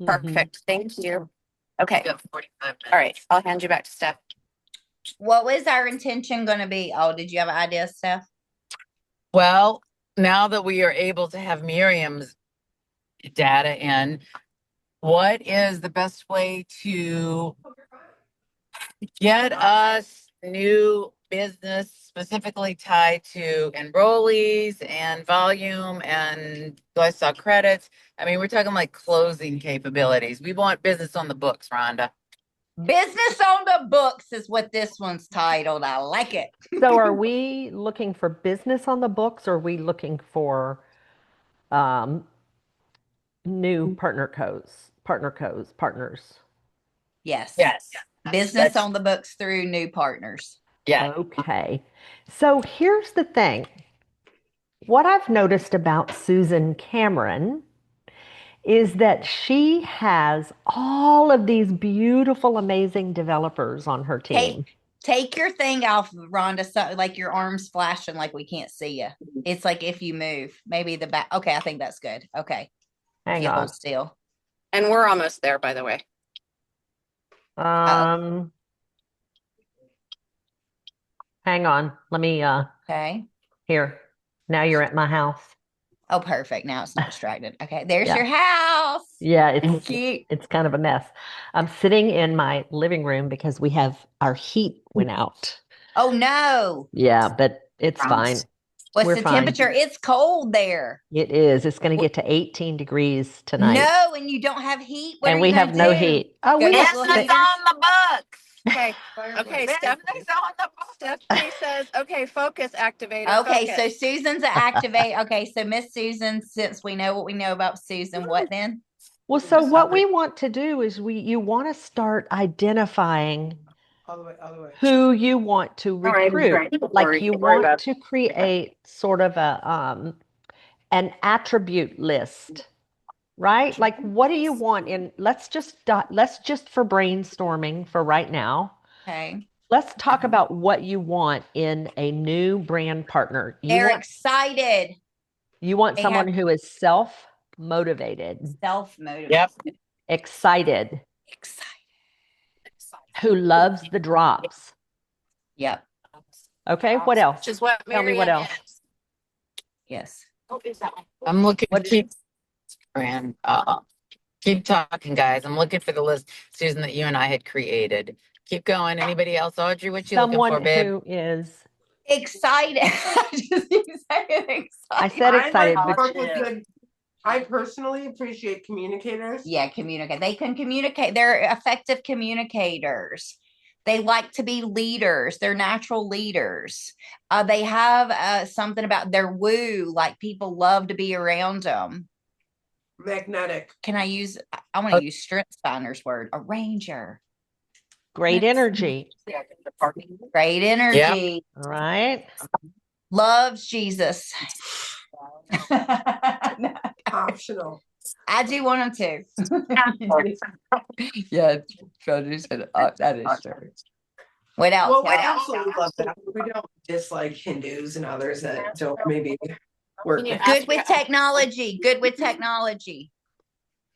Mhm. Perfect. Thank you. Okay. You got 45 minutes. All right. I'll hand you back to Steph. What was our intention going to be? Oh, did you have an idea, Steph? Well, now that we are able to have Miriam's data in, what is the best way to get us new business specifically tied to enrollees and volume and lifestyle credits? I mean, we're talking like closing capabilities. We want business on the books, Rhonda. Business on the books is what this one's titled. I like it. So are we looking for business on the books or are we looking for um, new partners? Yes. Yes. Business on the books through new partners. Yeah. Okay. So here's the thing. What I've noticed about Susan Cameron is that she has all of these beautiful, amazing developers on her team. Take your thing off, Rhonda. So, like your arms flashing, like we can't see you. It's like if you move, maybe the back. Okay, I think that's good. Okay, Hang you on. hold still. And we're almost there, by the way. Hang on. Let me Okay. here. Now you're at my house. Oh, perfect. Now it's not distracted. Okay, there's Yeah. your house. Yeah, it's Cute. it's kind of a mess. I'm sitting in my living room because we have our heat went out. Oh no. Yeah, but it's fine. What's We're the fine. temperature? It's cold there. It is. It's going to get to 18 degrees tonight. No, and you don't have heat. What And are we you have gonna no do? heat. Oh, Go we get have little Business heaters? on the books. Okay. Okay. Business on the books. Stephanie says, okay, focus activator. Okay, focus. so Susan's an activate. Okay, so Miss Susan, since we know what we know about Susan, what then? Well, so what we want to do is you want to start identifying All the way. who you want to right, recruit. right. Don't Like worry, you don't worry want about to create sort of a an attribute list, right? Like what do you want in let's just for brainstorming for right now. Okay. Let's talk about what you want in a new brand partner. They're excited. You want They someone have- who is self-motivated, Self-motivated. Yep. excited, Excited. who loves the drops. Yep. Okay, what else? Which is what Tell me what Miriam else. is. Yes. I'm looking What- keep and keep talking, guys. I'm looking for the list, Susan, that you and I had created. Keep going. Anybody else? Audrey, what you looking for, Someone babe? who is Excited. I just keep saying excited. I said excited, I like but work with good. I personally appreciate communicators. Yeah, communicate. They can communicate. They're effective communicators. They like to be leaders. They're natural leaders. They have something about their woo, like people love to be around them. Magnetic. Can I use, I want to use Strengths Finder's word, a ranger. great energy. Great energy. All right. Loves Jesus. Optional. I do want them to. Yeah, Jody said that is true. What else? Well, we absolutely love that. We don't dislike Hindus and others that don't maybe work. Good with technology. Good with technology.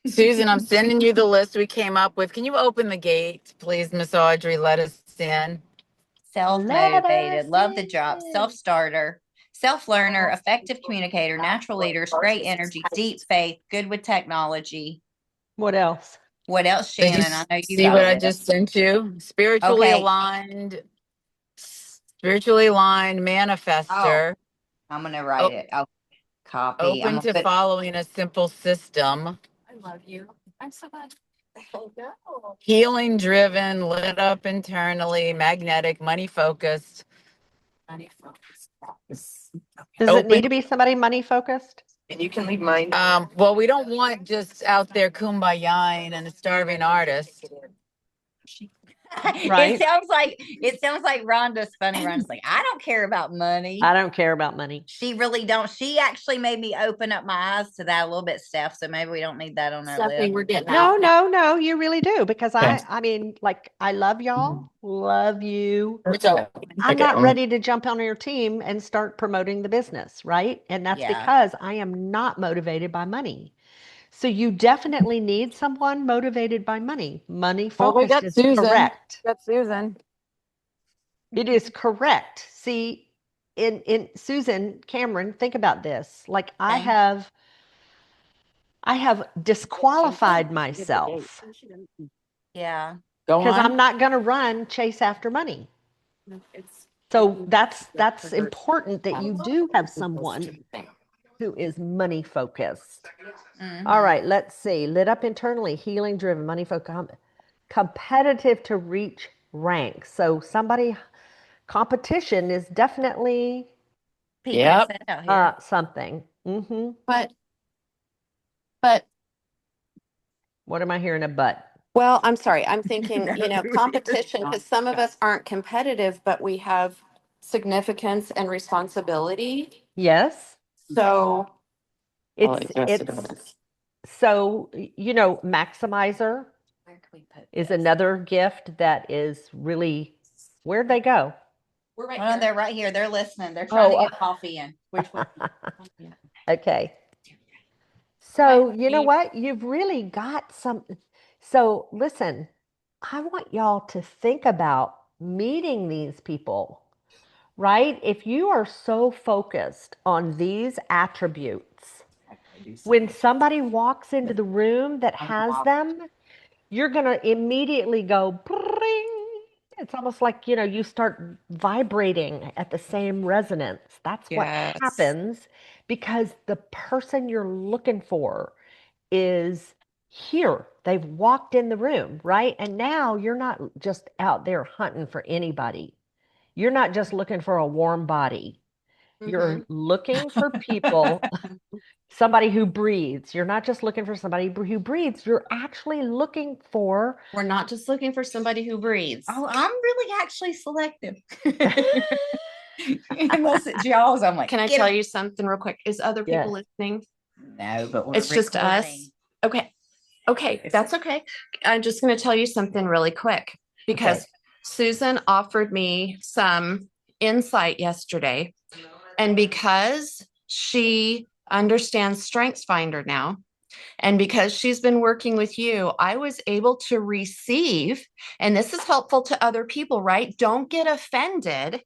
Susan, I'm sending you the list we came up with. Can you open the gate, please, Miss Audrey? Let us in. Self-motivated, love the job, self-starter, self-learner, effective communicator, natural leaders, great energy, deep faith, good with technology. What else? What else, Did you Shannon? I know you see got what a I list. just sent you? Spiritually aligned, manifester. I'm gonna write it. I'll copy. Open to following a simple system. I love you. I'm so glad. Healing driven, lit up internally, magnetic, money focused. Money focus. Does it need to be somebody money focused? And you can leave mine. Well, we don't want just out there kumbaya and a starving artist. Right. It sounds like Rhonda's funny. Rhonda's like, I don't care about money. I don't care about money. She really don't. She actually made me open up my eyes to that a little bit, Steph. So maybe we don't need that on our Stephanie, list. we're getting No, out. no, you really do because Okay. I mean, like I love y'all, love you. So, I'm not ready to jump on your team and start promoting the business, right? And that's Yeah. because I am not motivated by money. So you definitely need someone motivated by money. Money Well, we focused got is Susan. correct. Got Susan. It is correct. See, in Susan Cameron, think about this. Like I Okay. have disqualified myself Yeah. Go because on. I'm not going to chase after money. So that's important that you do have someone who is money focused. All Mhm. right, let's see. Lit up internally, healing driven, money focused, competitive to reach rank. So competition is definitely Pete, Yep. that's it out here. something. But What am I hearing? A but. well, I'm sorry. I'm thinking, competition, because some of us aren't competitive, but we have significance and responsibility. Yes. So It's so maximizer Where can we put is this? another gift that is really, where'd they go? we're right Oh, here. they're right here. They're listening. They're trying Oh, to get coffee in. Which one? Okay. So, Hi, you know Steve. what? You've really got some. So, listen, I want y'all to think about meeting these people, right? If you are so focused on these attributes, when somebody walks into the room that has them, you're going to immediately go, "Bring." It's almost like, you start vibrating at the same resonance. That's what Yes. happens because the person you're looking for is here. They've walked in the room, right? And now you're not just out there hunting for anybody. You're not just looking for a warm body. You're looking for people, somebody who breathes. You're not just looking for somebody who breathes. You're actually looking for We're not just looking for somebody who breathes. Oh, I'm really actually selective. Unless it's y'all's, I'm like, Can I "Get tell 'em." you something real quick? Is other Yes. people listening? No, but we're It's just us. recording. Okay. Okay, that's okay. I'm just going to tell you something really quick because Okay. Susan offered me some insight yesterday. And because she understands StrengthsFinder now, and because she's been working with you, I was able to receive, and this is helpful to other people, right? Don't get offended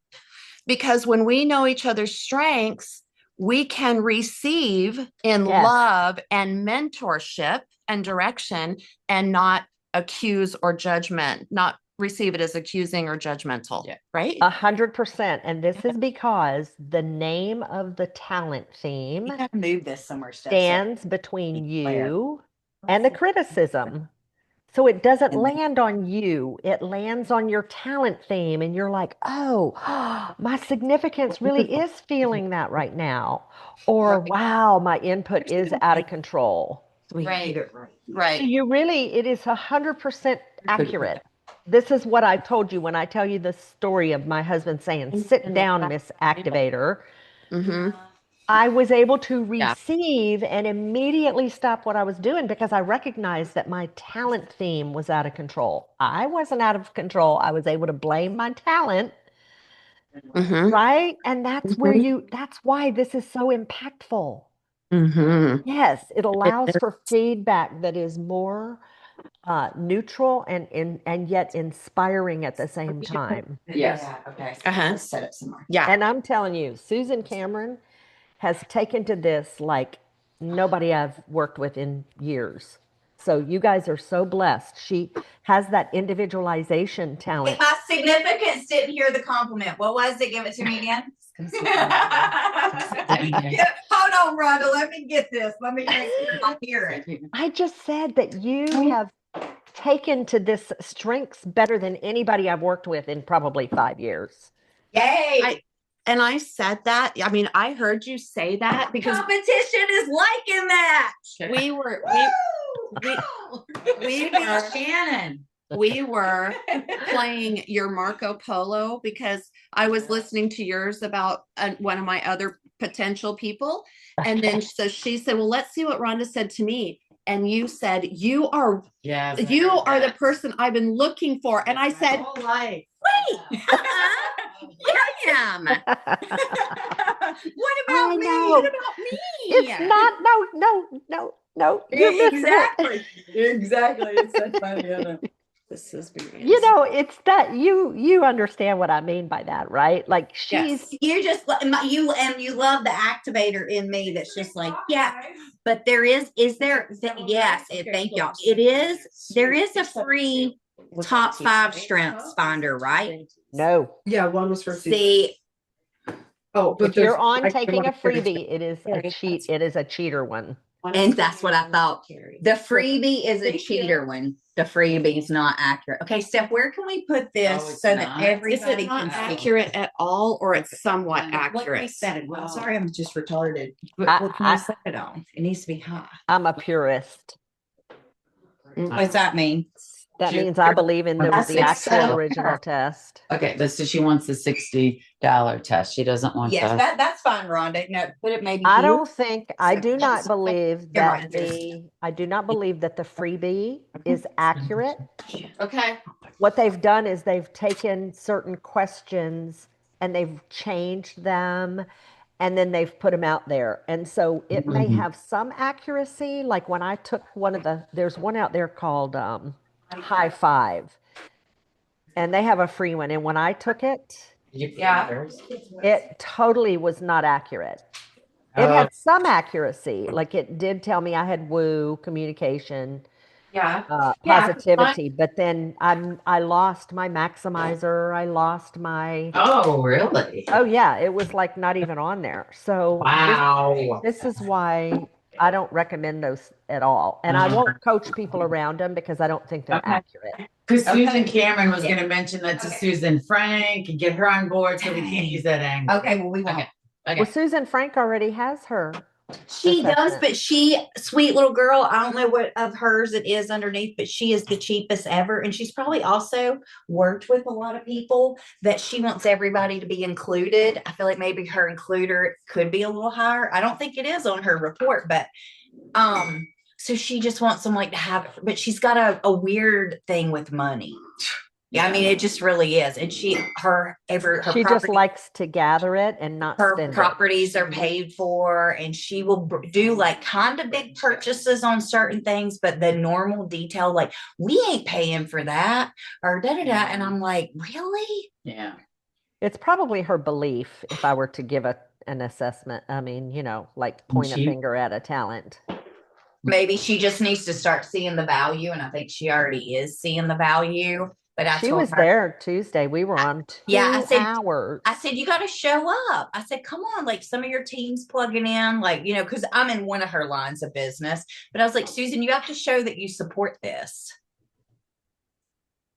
because when we know each other's strengths, we can receive in Yes. love and mentorship and direction and not accuse or judgment, not receive it as accusing or judgmental, right? 100%. And this is because the name of the talent theme We gotta move this somewhere. stands between Claire. you and the criticism. So it doesn't land on you, it lands on your talent theme. And you're like, oh, my significance really is feeling that right now. Or, wow, my input is out of control. Right. So Right. it is 100% accurate. This is what I told you when I tell you the story of my husband saying, sit down, Miss Activator. Mm-hmm. I was able to receive and immediately stop what I was doing because I recognized that my talent theme was out of control. I wasn't out of control. I was able to blame my talent, Mm-hmm. right? And that's that's why this is so impactful. Mm-hmm. Yes, it allows for feedback that is more neutral and yet inspiring at the same time. Yes. Yeah, okay. Uh-huh. Let's set up some more. Yeah. And I'm telling you, Susan Cameron has taken to this like nobody I've worked with in years. So you guys are so blessed. She has that individualization talent. My significance didn't hear the compliment. What was it? Give it to me again. Hold on, Rhonda. Let me get this. Let me make sure I hear it. I just said that you have taken to this strengths better than anybody I've worked with in probably 5 years. Yay! And I said that. I mean, I heard you say that because Competition is liking that. we were we were Shannon. we were playing your Marco Polo because I was listening to yours about one of my other potential people. And then so she said, well, let's see what Rhonda said to me. And you said, you are the person I've been looking for. And I said, wait, I am. What I about me? know. What about me? It's not, no. No, you're missing Exactly. Exactly. It's said by the other. This is it. You know, it's that you understand what I mean by that, right? Like Yes. You just you love the activator in me that's just like, yeah. But there is there yes, thank y'all. There is a free top 5 strengths finder, right? no. Yeah, one was for Susan. See, Oh, but If you're there's- on I taking a want to- freebie, it is a cheat. It is a cheater one. and that's what I thought. The freebie is a cheater one. The freebie is not accurate. Okay, Steph, where can we put this Oh, it's so not? that Is everybody it not can see? accurate at all, or it's somewhat accurate? I'm sorry, I'm just retarded. I- What can I set it on? It needs to be high. I'm a purist. What does that mean? That means I believe in the That's actual so- original test. Okay, so she wants the $60 test. She doesn't want Yes, the. that's fine, Rhonda. No, put it maybe. I here. don't think, I do not believe You're that right. I do not believe that the freebie is accurate. Okay. What they've done is they've taken certain questions and they've changed them and then they've put them out there. And so it may have some accuracy. Like when I took there's one out there called High Five, and they have a free one. And when I took it, Yeah. it totally was not accurate. It had some accuracy. Like it did tell me I had woo, communication, Yeah. Yeah, positivity, but then I lost my maximizer. I lost my, Oh, really? oh yeah, it was like not even on there. So Wow. this is why I don't recommend those at all. And I won't coach people around them because I don't think they're Okay. accurate. Because Okay. Susan Cameron was Yeah. going to mention that to Okay. Susan Frank and get her on board so we can't use that angle. Okay, well, we won't. Okay. Okay. Well, Susan Frank already has her. She does, assessment. but sweet little girl, I don't know what of hers it is underneath, but she is the cheapest ever. And she's probably also worked with a lot of people that she wants everybody to be included. I feel like maybe her includer could be a little higher. I don't think it is on her report, but so she just wants them like to have, but she's got a weird thing with money. Yeah, I mean, it just really is. And her She just property- likes to gather it and not her spend it. properties are paid for, and she will do like kind of big purchases on certain things, but the normal detail, like we ain't paying for that or da da da. And I'm like, really? Yeah. It's probably her belief if I were to give an assessment. I mean, like point a She- finger at a talent. Maybe she just needs to start seeing the value, and I think she already is seeing the value. But I She told was her, there Tuesday. We were on 2 Yeah, I said- hours. I said, you got to show up. I said, come on, like some of your team's plugging in, like, because I'm in one of her lines of business. But I was like, Susan, you have to show that you support this.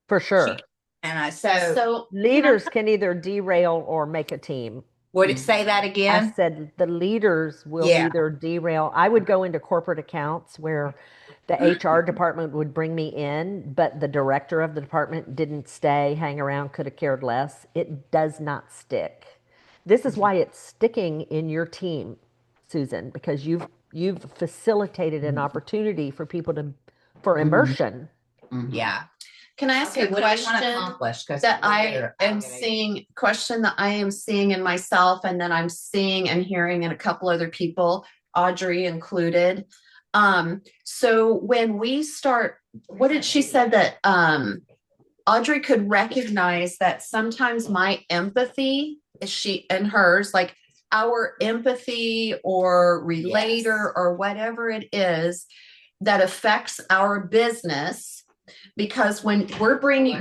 For sure. And I so So Leaders can either derail or make a team. would it say that I again? said the leaders will Yeah. either derail. I would go into corporate accounts where the HR department would bring me in, but the director of the department didn't stay, hang around, could have cared less. It does not stick. This is why it's sticking in your team, Susan, because you've facilitated an opportunity for people for immersion. Yeah. can I ask Okay, a what do we want to question accomplish? 'Cause that I we're am activating. seeing, question that I am seeing in myself, and then I'm seeing and hearing in a couple other people, Audrey included. So when we start, what did she said that Audrey could recognize that sometimes my empathy is she and hers, like our empathy or relator or whatever it is that affects our business. Because when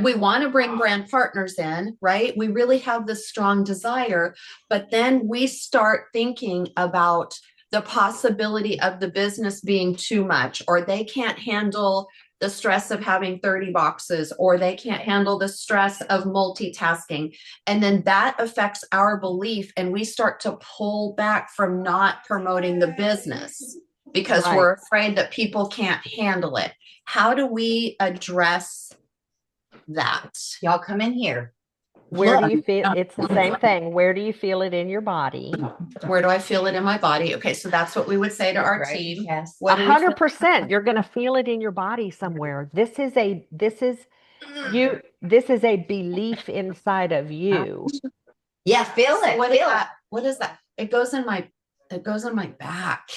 we want to bring brand partners in, right? We really have this strong desire, but then we start thinking about the possibility of the business being too much, or they can't handle the stress of having 30 boxes, or they can't handle the stress of multitasking. And then that affects our belief, and we start to pull back from not promoting the business because Right. we're afraid that people can't handle it. How do we address that? Y'all come in here. Where do you feel it's the same thing? Where do you feel it in your body? Where do I feel it in my body? Okay, so that's what we would say to our Right? team. Yes. What do we feel- 100%. You're going to feel it in your body somewhere. This is a belief inside of you. Yeah, feel So it. what is Feel it. that? What is that? It goes in my back.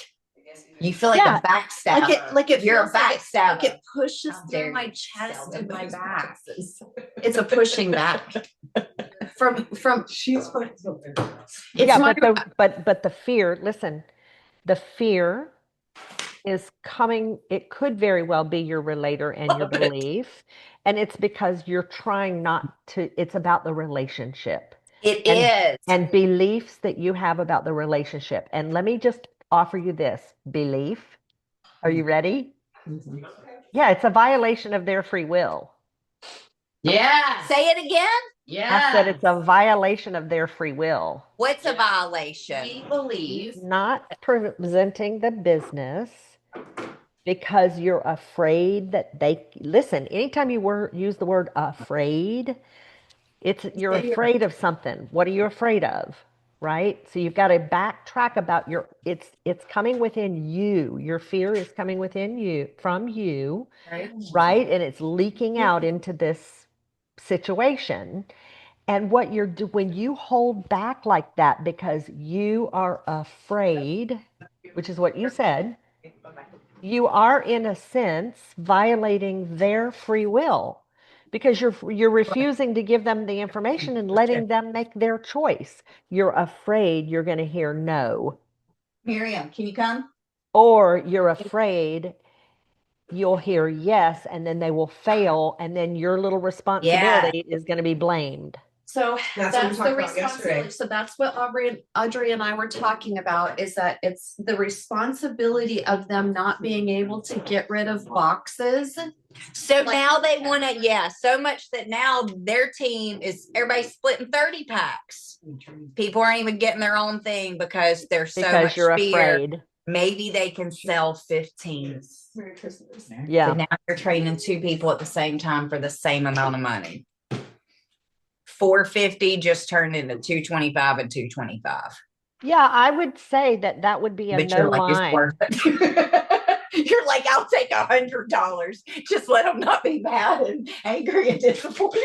You feel like Yeah. a backstabber. You're a feels like backstabber. like it pushes How through dare my you chest sell and my those back. boxes. It's a pushing back from She's fine. it's Yeah, my but the fear, listen, the fear is coming, it could very well be your relator and your Love it. belief. And it's because you're trying not to, it's about the relationship It and is. and beliefs that you have about the relationship. And let me just offer you this belief. Are you ready? Yeah, it's a violation of their free will. Yeah. Say it again. I said it's a violation of their free will. What's a violation? we believe Not presenting the business because you're afraid that they listen. Anytime you use the word afraid, you're afraid of something. What are you afraid of? Right? So you've got to backtrack about it's coming within you. Your fear is coming within you from you, right? And it's leaking out into this situation. And what when you hold back like that because you are afraid, which is what you said, you are in a sense violating their free will because you're refusing to give them the information and letting them make their choice. You're afraid you're going to hear no, Miriam, can you come? or you're afraid you'll hear yes and then they will fail and then your little responsibility is going to be blamed. so That's what we that's talked the about yesterday. responsibility. So that's what Audrey and I were talking about is that it's the responsibility of them not being able to get rid of boxes. So now they want to, so much that now their team is everybody's splitting 30 packs. People aren't even getting their own thing because there's so Because much you're fear. afraid. Maybe they can sell 15. Merry Christmas. Yeah. So now you're training 2 people at the same time for the same amount of money. 450 just turned into 225 and 225. Yeah, I would say that would be a But no you're like, it's line. worth it. You're like, I'll take $100. Just let them not be mad and angry and disappointed.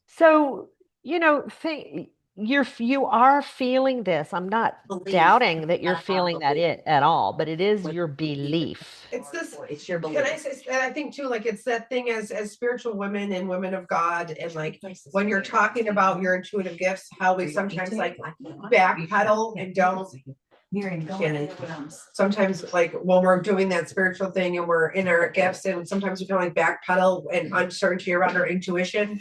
So, you are feeling this. I'm not Belief. doubting that you're feeling that Belief. at all, but it is your belief. It's this. It's your Can belief. I say, and I think too, like it's that thing as spiritual women and women of God, and like when you're talking about your intuitive gifts, how we sometimes like backpedal and don't. Shannon, sometimes like when we're doing that spiritual thing and we're in our gifts, and sometimes we kind of like backpedal and uncertainty around our intuition.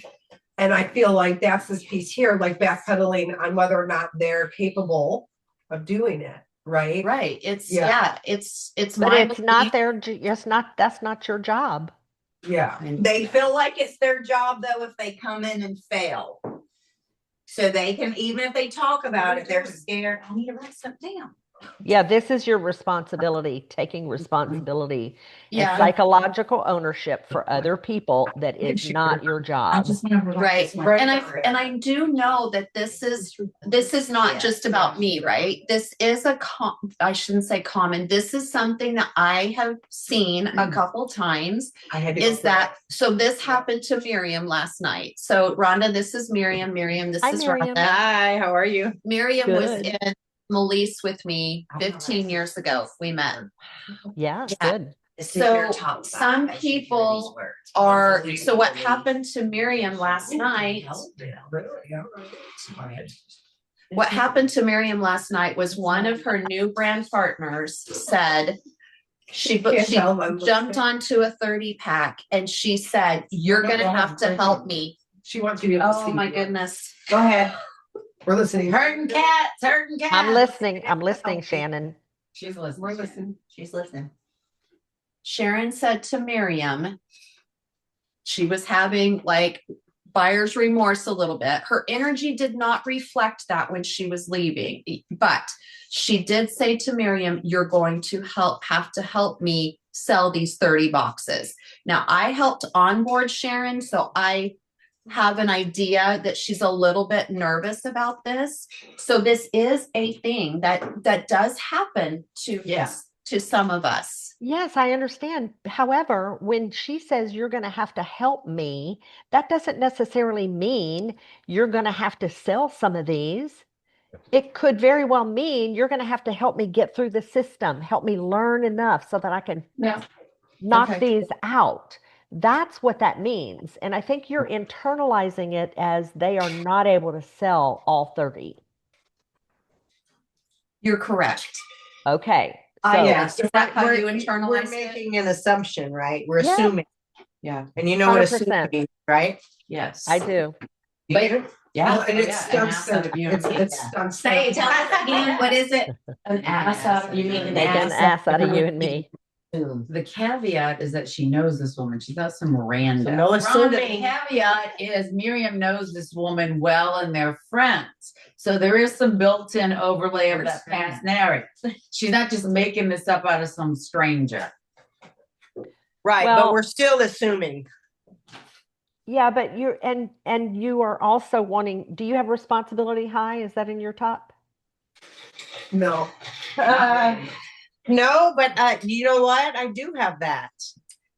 And I feel like that's this piece here, like backpedaling on whether or not they're capable of doing it. Right. Right. It's Yeah. it's But my it's not belief. that's not your job. Yeah. They feel like it's their job though if they come in and fail. So they can, even if they talk about it, they're scared. I need to write something down. Yeah, this is your responsibility, taking responsibility and Yeah. psychological ownership for other people that is not your job. Right. Right. And I do know that this is not just about me, right? This is I shouldn't say common. This is something that I have seen a couple times I had to go is through that, so this happened to Miriam last night. So Rhonda, this is Miriam. Miriam, this Hi, is Miriam. Rhonda. Hi, how are you? Miriam was Good. in Melise with me 15 years ago. We met. Yeah, Yeah. good. So some people so what happened to Miriam last night, what happened to Miriam last night was one of her new brand partners said she jumped onto a 30 pack and she said, you're going to have to help me. She wants you to be able to Oh see my you. goodness. Go ahead. We're listening. Herding cats, herding cats. I'm listening, Shannon. She's listening. We're listening. She's listening. Sharon said to Miriam, she was having like buyer's remorse a little bit. Her energy did not reflect that when she was leaving, but she did say to Miriam, you're going to have to help me sell these 30 boxes. Now I helped onboard Sharon, so I have an idea that she's a little bit nervous about this. So this is a thing that does happen to some of us. Yes, I understand. However, when she says you're going to have to help me, that doesn't necessarily mean you're going to have to sell some of these. It could very well mean you're going to have to help me get through the system, help me learn enough so that I can Yeah. knock Okay. these out. That's what that means. And I think you're internalizing it as they are not able to sell all 30. You're correct. Okay. I So am. Is that how you We're internalize it? making an assumption, right? We're Yeah. assuming, Yeah. and you know what 100%. assuming means, right? Yes. I do. You do? Yeah. Oh, and it Yeah, stumps an them. ass out of you. It's Yeah. stumps Say, them. tell us again, what is it? An ass out. You mean an Make an ass out of you and me. The caveat is that she knows this woman. She's not some random. So no Rhonda, the assuming. caveat is Miriam knows this woman well and they're friends. So there is some built-in overlay of that past narrative. She's not just making this up out of some stranger. Right, Well- but we're still assuming. Yeah, but you're and you are also wanting, do you have responsibility high? Is that in your top? No. No, but you know what? I do have that.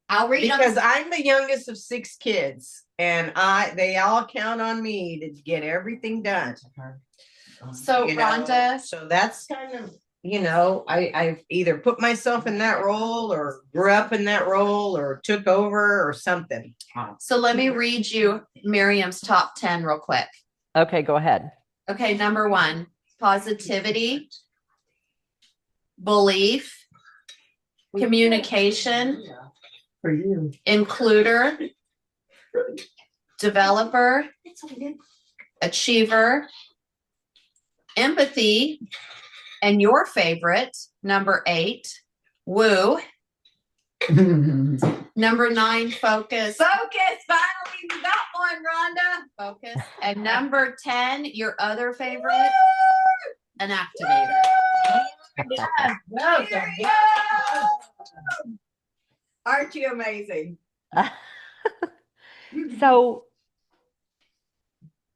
I'll read them. Because I'm the youngest of 6 kids and they all count on me to get everything done. So you know? Rhonda, So that's kind of, I've either put myself in that role or grew up in that role or took over or something. so let me read you Miriam's top 10 real quick. Okay, go ahead. Okay, number 1, positivity, belief, communication, For you. includer, developer, achiever, empathy, and your favorite, number 8, woo. Number 9, focus. Focus, finally, we got one, Rhonda. Focus. And number 10, your other favorite, an activator. Aren't you amazing? So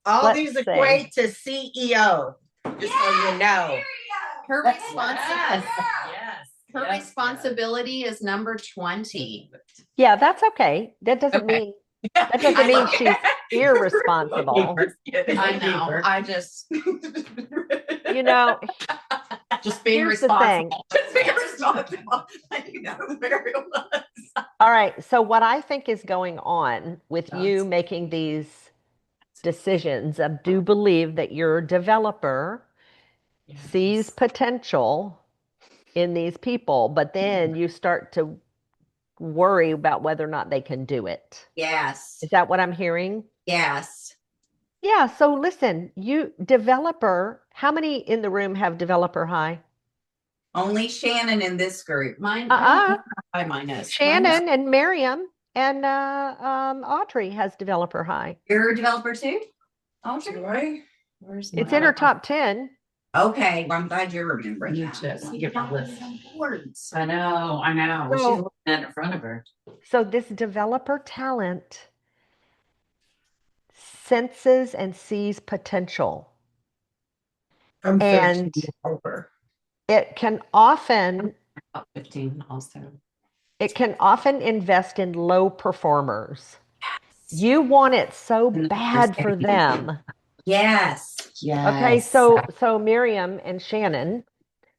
All Let's these see. equate to CEO, just so you know. Her responsibility. Yes. Her responsibility is number 20. yeah, that's okay. That doesn't Okay. mean that doesn't mean she's irresponsible. I know. I just You know, just being Here's the thing. responsible. Just being responsible. You know, very well. all right. So what I think is going on with you making these decisions, I do believe that your developer sees potential in these people, but then you start to worry about whether or not they can do it. Yes, Is that what I'm hearing? yes. Yeah. So listen, you developer, how many in the room have developer high? Only Shannon in this group. Mine, Uh-uh. I minus. Shannon and Miriam and Audrey has developer high. You're a developer too? Audrey? Right? Where's It's mine? in her top 10. Okay, well, I'm glad you're remembering You that. just get my list. Words. I know. Well, she's So- looking at it in front of her. So this developer talent senses and sees potential. I'm 13 And- over. It can often About 15 also. invest in low performers. You want it so bad for them. Yes. Okay, so Miriam and Shannon,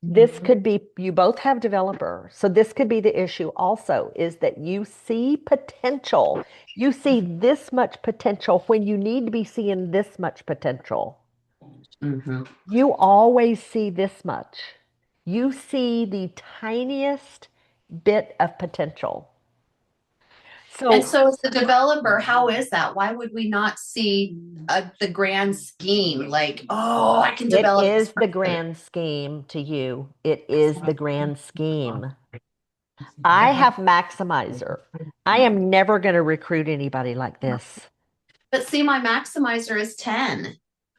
this could be, you both have developer. So this could be the issue also, is that you see potential. You see this much potential when you need to be seeing this much potential. Mhm. You always see this much. You see the tiniest bit of potential. And so as a developer, how is that? Why would we not see the grand scheme? Like, oh, I can it develop. is this the grand scheme to you. It is the grand scheme. I have Maximizer. I am never going to recruit anybody like this. But see, my maximizer is 10.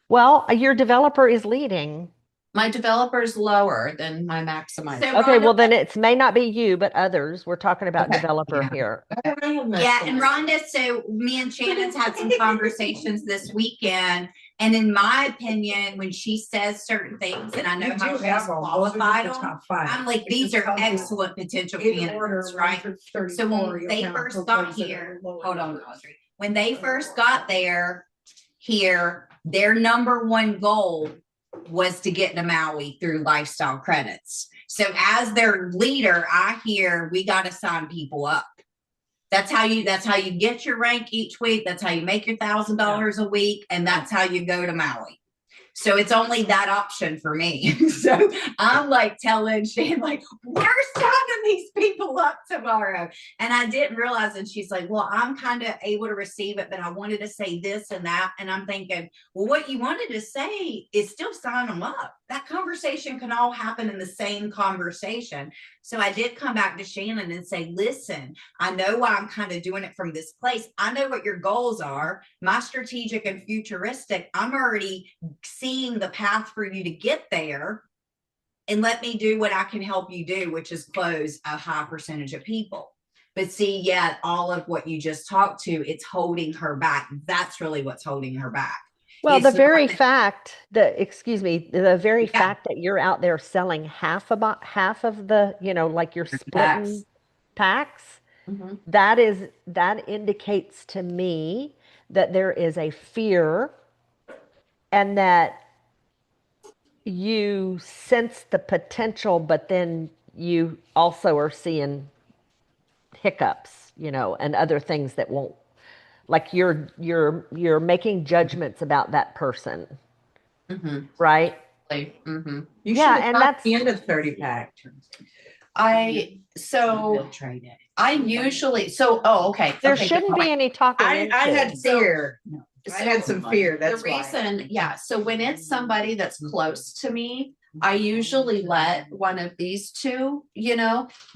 Well, your developer is leading. My developer is lower than my maximizer. So- Okay, well Rhonda- then it may not be you, but others. We're talking about developer here. Yeah, and Rhonda, so me and Shannon's had some conversations this weekend. And in my opinion, when she says certain things, and I know how she's qualified on, I'm like, these are excellent potential candidates, right? So when they first got here, hold on, Audrey. When they first got there, here, their number one goal was to get to Maui through lifestyle credits. So as their leader, I hear we got to sign people up. That's how you get your rank each week. That's how you make your $1,000 a week. And that's how you go to Maui. So it's only that option for me. So I'm like telling Shan, like, we're signing these people up tomorrow. And I didn't realize. And she's like, well, I'm kind of able to receive it, but I wanted to say this and that. And I'm thinking, well, what you wanted to say is still sign them up. That conversation can all happen in the same conversation. So I did come back to Shannon and say, listen, I know why I'm kind of doing it from this place. I know what your goals are. My strategic and futuristic, I'm already seeing the path for you to get there. And let me do what I can help you do, which is close a high percentage of people. But see, yeah, all of what you just talked to, it's holding her back. That's really what's holding her back. Well, It's the not very that- fact that, excuse me, the very fact that you're out there selling half of the, like you're splitting packs, Mhm. that indicates to me that there is a fear and that you sense the potential, but then you also are seeing hiccups, and other things that won't, like you're making judgments about that person, Mhm. right? Mhm. You Yeah, should have and got that's- the end of 30 pack. So I usually, okay. There okay, good shouldn't be point. any talking I into. had fear. I had So some fear. the That's why. reason, so when it's somebody that's close to me, I usually let one of these two,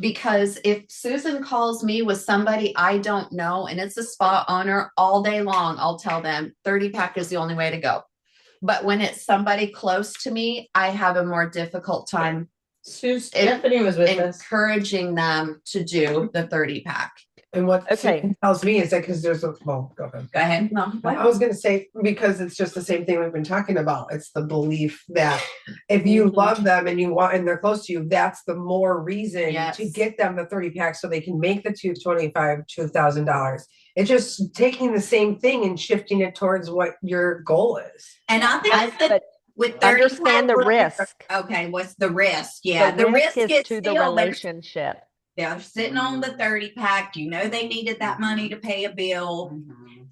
because if Susan calls me with somebody I don't know and it's a spa owner all day long, I'll tell them 30 pack is the only way to go. But when it's somebody close to me, I have a more difficult time Stephanie was with us. encouraging them to do the 30 pack. And what Okay. Susan tells me is that because there's a, well, go ahead. Go ahead. No, I was gonna say, because it's just the same thing we've been talking about. It's the belief that if you love them and you want, and they're close to you, that's the more reason Yes. to get them the 30 packs so they can make the $2,500. It's just taking the same thing and shifting it towards what your goal is. And I think But with 30 understand the pack, risk. Okay, what's the risk? Yeah, The risk is is to the still there's relationship. they're sitting on the 30 pack. They needed that money to pay a bill.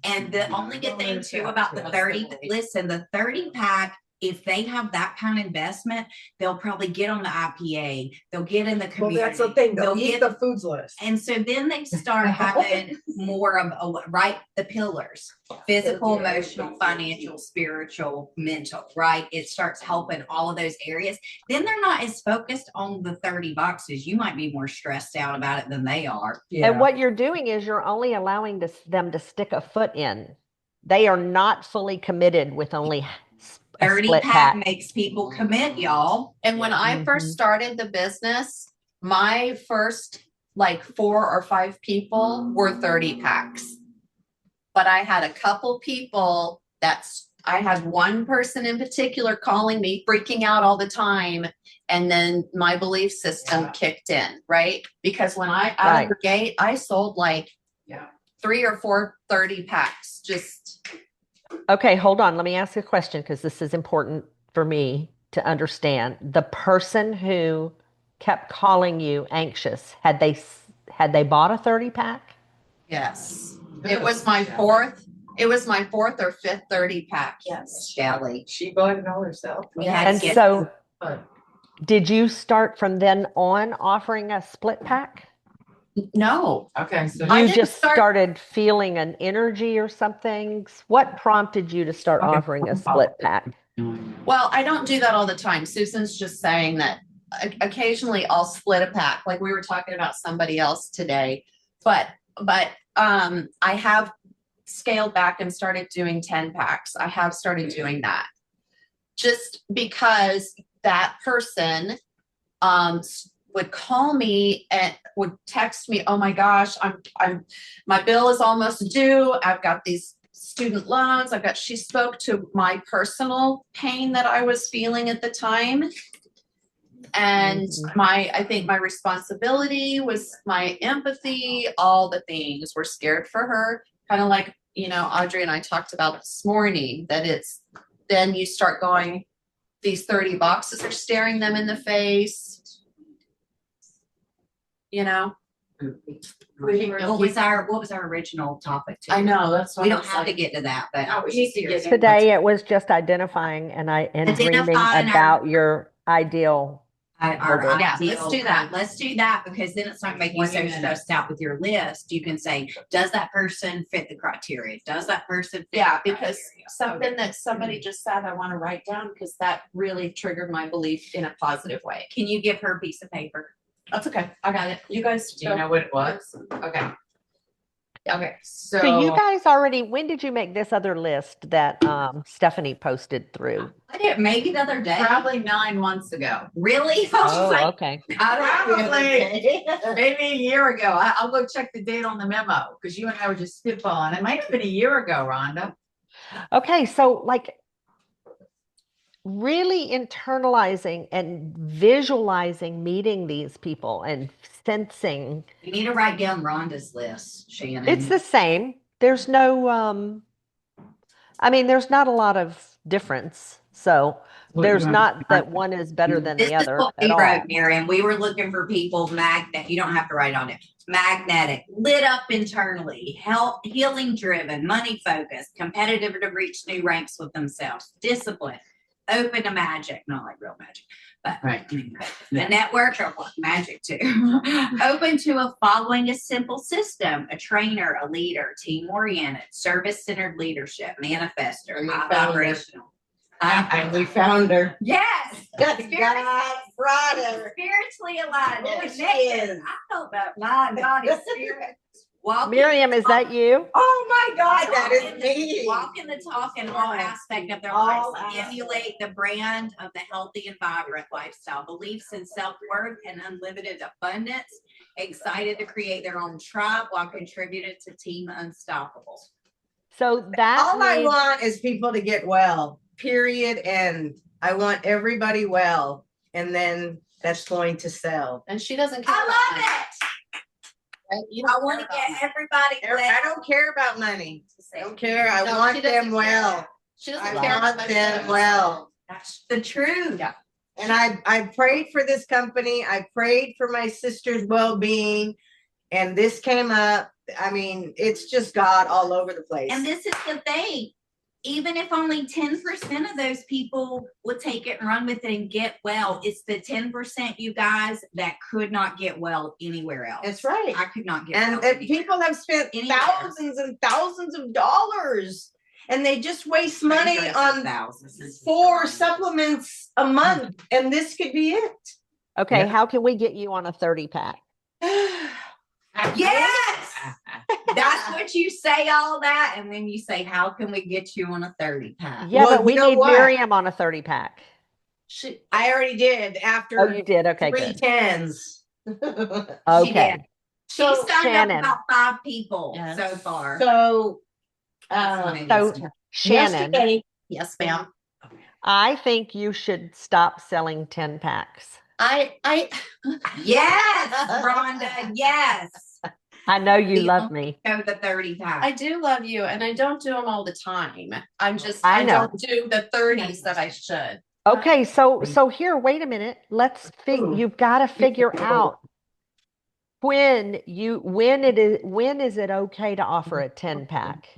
And the only good thing too about the 30, listen, the 30 pack, if they have that kind of investment, they'll probably get on the IPA. They'll get in the Well, community. that's the thing. They'll They'll eat get- the foods list. And so then they start having more of the pillars: physical, emotional, financial, spiritual, mental, right? It starts helping all of those areas. Then they're not as focused on the 30 boxes. You might be more stressed out about it than they are. Yeah. And what you're doing is you're only allowing them to stick a foot in. They are not fully committed with only a 30 split pack pack. makes people commit, y'all. And when I first started the business, my first like 4 or 5 people were 30 packs. But I had a couple people I had one person in particular calling me, freaking out all the time. And then my belief system kicked in, right? Because when out Right. of the gate, I sold like 3 or 4 30 packs. Just Okay, hold on. Let me ask you a question because this is important for me to understand. The person who kept calling you anxious, had they bought a 30 pack? yes. It was my fourth or fifth 30 pack. Yes. Shelly. She bought it all herself. We had to And get- so did you start from then on offering a split pack? No. Okay, so I You didn't just start- started feeling an energy or something? What prompted you to start Okay. offering a split pack? Well, I don't do that all the time. Susan's just saying that occasionally I'll split a pack, like we were talking about somebody else today. But I have scaled back and started doing 10 packs. I have started doing that. Just because that person would call me and would text me, oh my gosh, my bill is almost due. I've got these student loans. She spoke to my personal pain that I was feeling at the time. And I think my responsibility was my empathy, all the things were scared for her. Kind of like, Audrey and I talked about this morning, that then you start going, these 30 boxes are staring them in the face. You know? What was our original topic? I know, that's what We I don't was have to like- get to that, but No, we need to get in. Today it was just identifying and dreaming Identifying our- about your ideal. our Order. Yeah, ideal let's do that. Let's do that, because then it's not making you so stressed out with your list. You can say, does that person fit the criteria? Does that person fit? Yeah, the because criteria? something that somebody just said, I want to write down because that really triggered my belief in a positive way. Can you give her a piece of paper? That's okay. I got it. You guys. Do you know what it was? Okay. Okay. So, So you guys already, when did you make this other list that Stephanie posted through? I did maybe the other day. probably 9 months ago, Really? Oh, okay. Probably. maybe a year ago. I'll go check the date on the memo because you and I were just spitballing. It might have been a year ago, Rhonda. Okay, so like really internalizing and visualizing meeting these people and sensing You need to write down Rhonda's list, Shannon. it's the same. There's no I mean there's not a lot of difference. So Well, there's you not have- that one is better than This the is other what we at all. wrote, Miriam. We were looking for people magnet. You don't have to write on it. Magnetic, lit up internally, healing driven, money focused, competitive to reach new ranks with themselves, disciplined, open to magic, not like real magic, but Right. the network or what magic too. Open to following a simple system, a trainer, a leader, team oriented, service centered leadership, manifester, And we high found her. vibrational. And we found her. Yes. God Spirit- brought her. Spiritually aligned. There and she connected. is. I felt that mind, body, spirit. Walking Miriam, is that you? Oh my God, That is me. Walking the talk in all aspect of their All lives. Emulate the brand of the healthy and vibrant lifestyle. Beliefs in self-worth and unlimited abundance. Excited to create their own tribe while contributing to Team Unstoppable. So that All I means- want is people to get well, period. And I want everybody well. And then that's going to sell. And she doesn't care. I about love money, it. right? You I don't want to care about get everybody I well. don't care about money. I don't care. I No, want she doesn't them care. well. She I doesn't care about want them money. well. That's the truth. Yeah. And I prayed for this company. I prayed for my sister's well-being. And this came up. I mean, it's just God all over the place. And this is the thing. Even if only 10% of those people would take it and run with it and get well, it's the 10%, you guys, that could not get well anywhere else. That's right. I could not get And well. that anywhere. people have spent Anywhere. thousands and thousands of dollars and they just waste money Hundreds of on thousands. 4 supplements a month. And this could be it. Okay, Yeah. how can we get you on a 30 pack? Yes, that's what you say, all that. And then you say, how can we get you on a 30 pack? Yeah, Well, but we you know need what? Miriam on a 30 pack. I already did after Oh, you did? Okay, 3 good. tens. Okay. So, She signed Shannon. up about 5 people Yes. so far. so, That's what it So is. Shannon, yesterday, Yes, ma'am. I think you should stop selling 10 packs. Yes, Rhonda, yes. I know you The love only- me. Go the 30 pack. I do love you, and I don't do them all the time. I I know. don't do the 30s that I should. Okay, so here, wait a minute. You've got to figure out when is it okay to offer a 10 pack?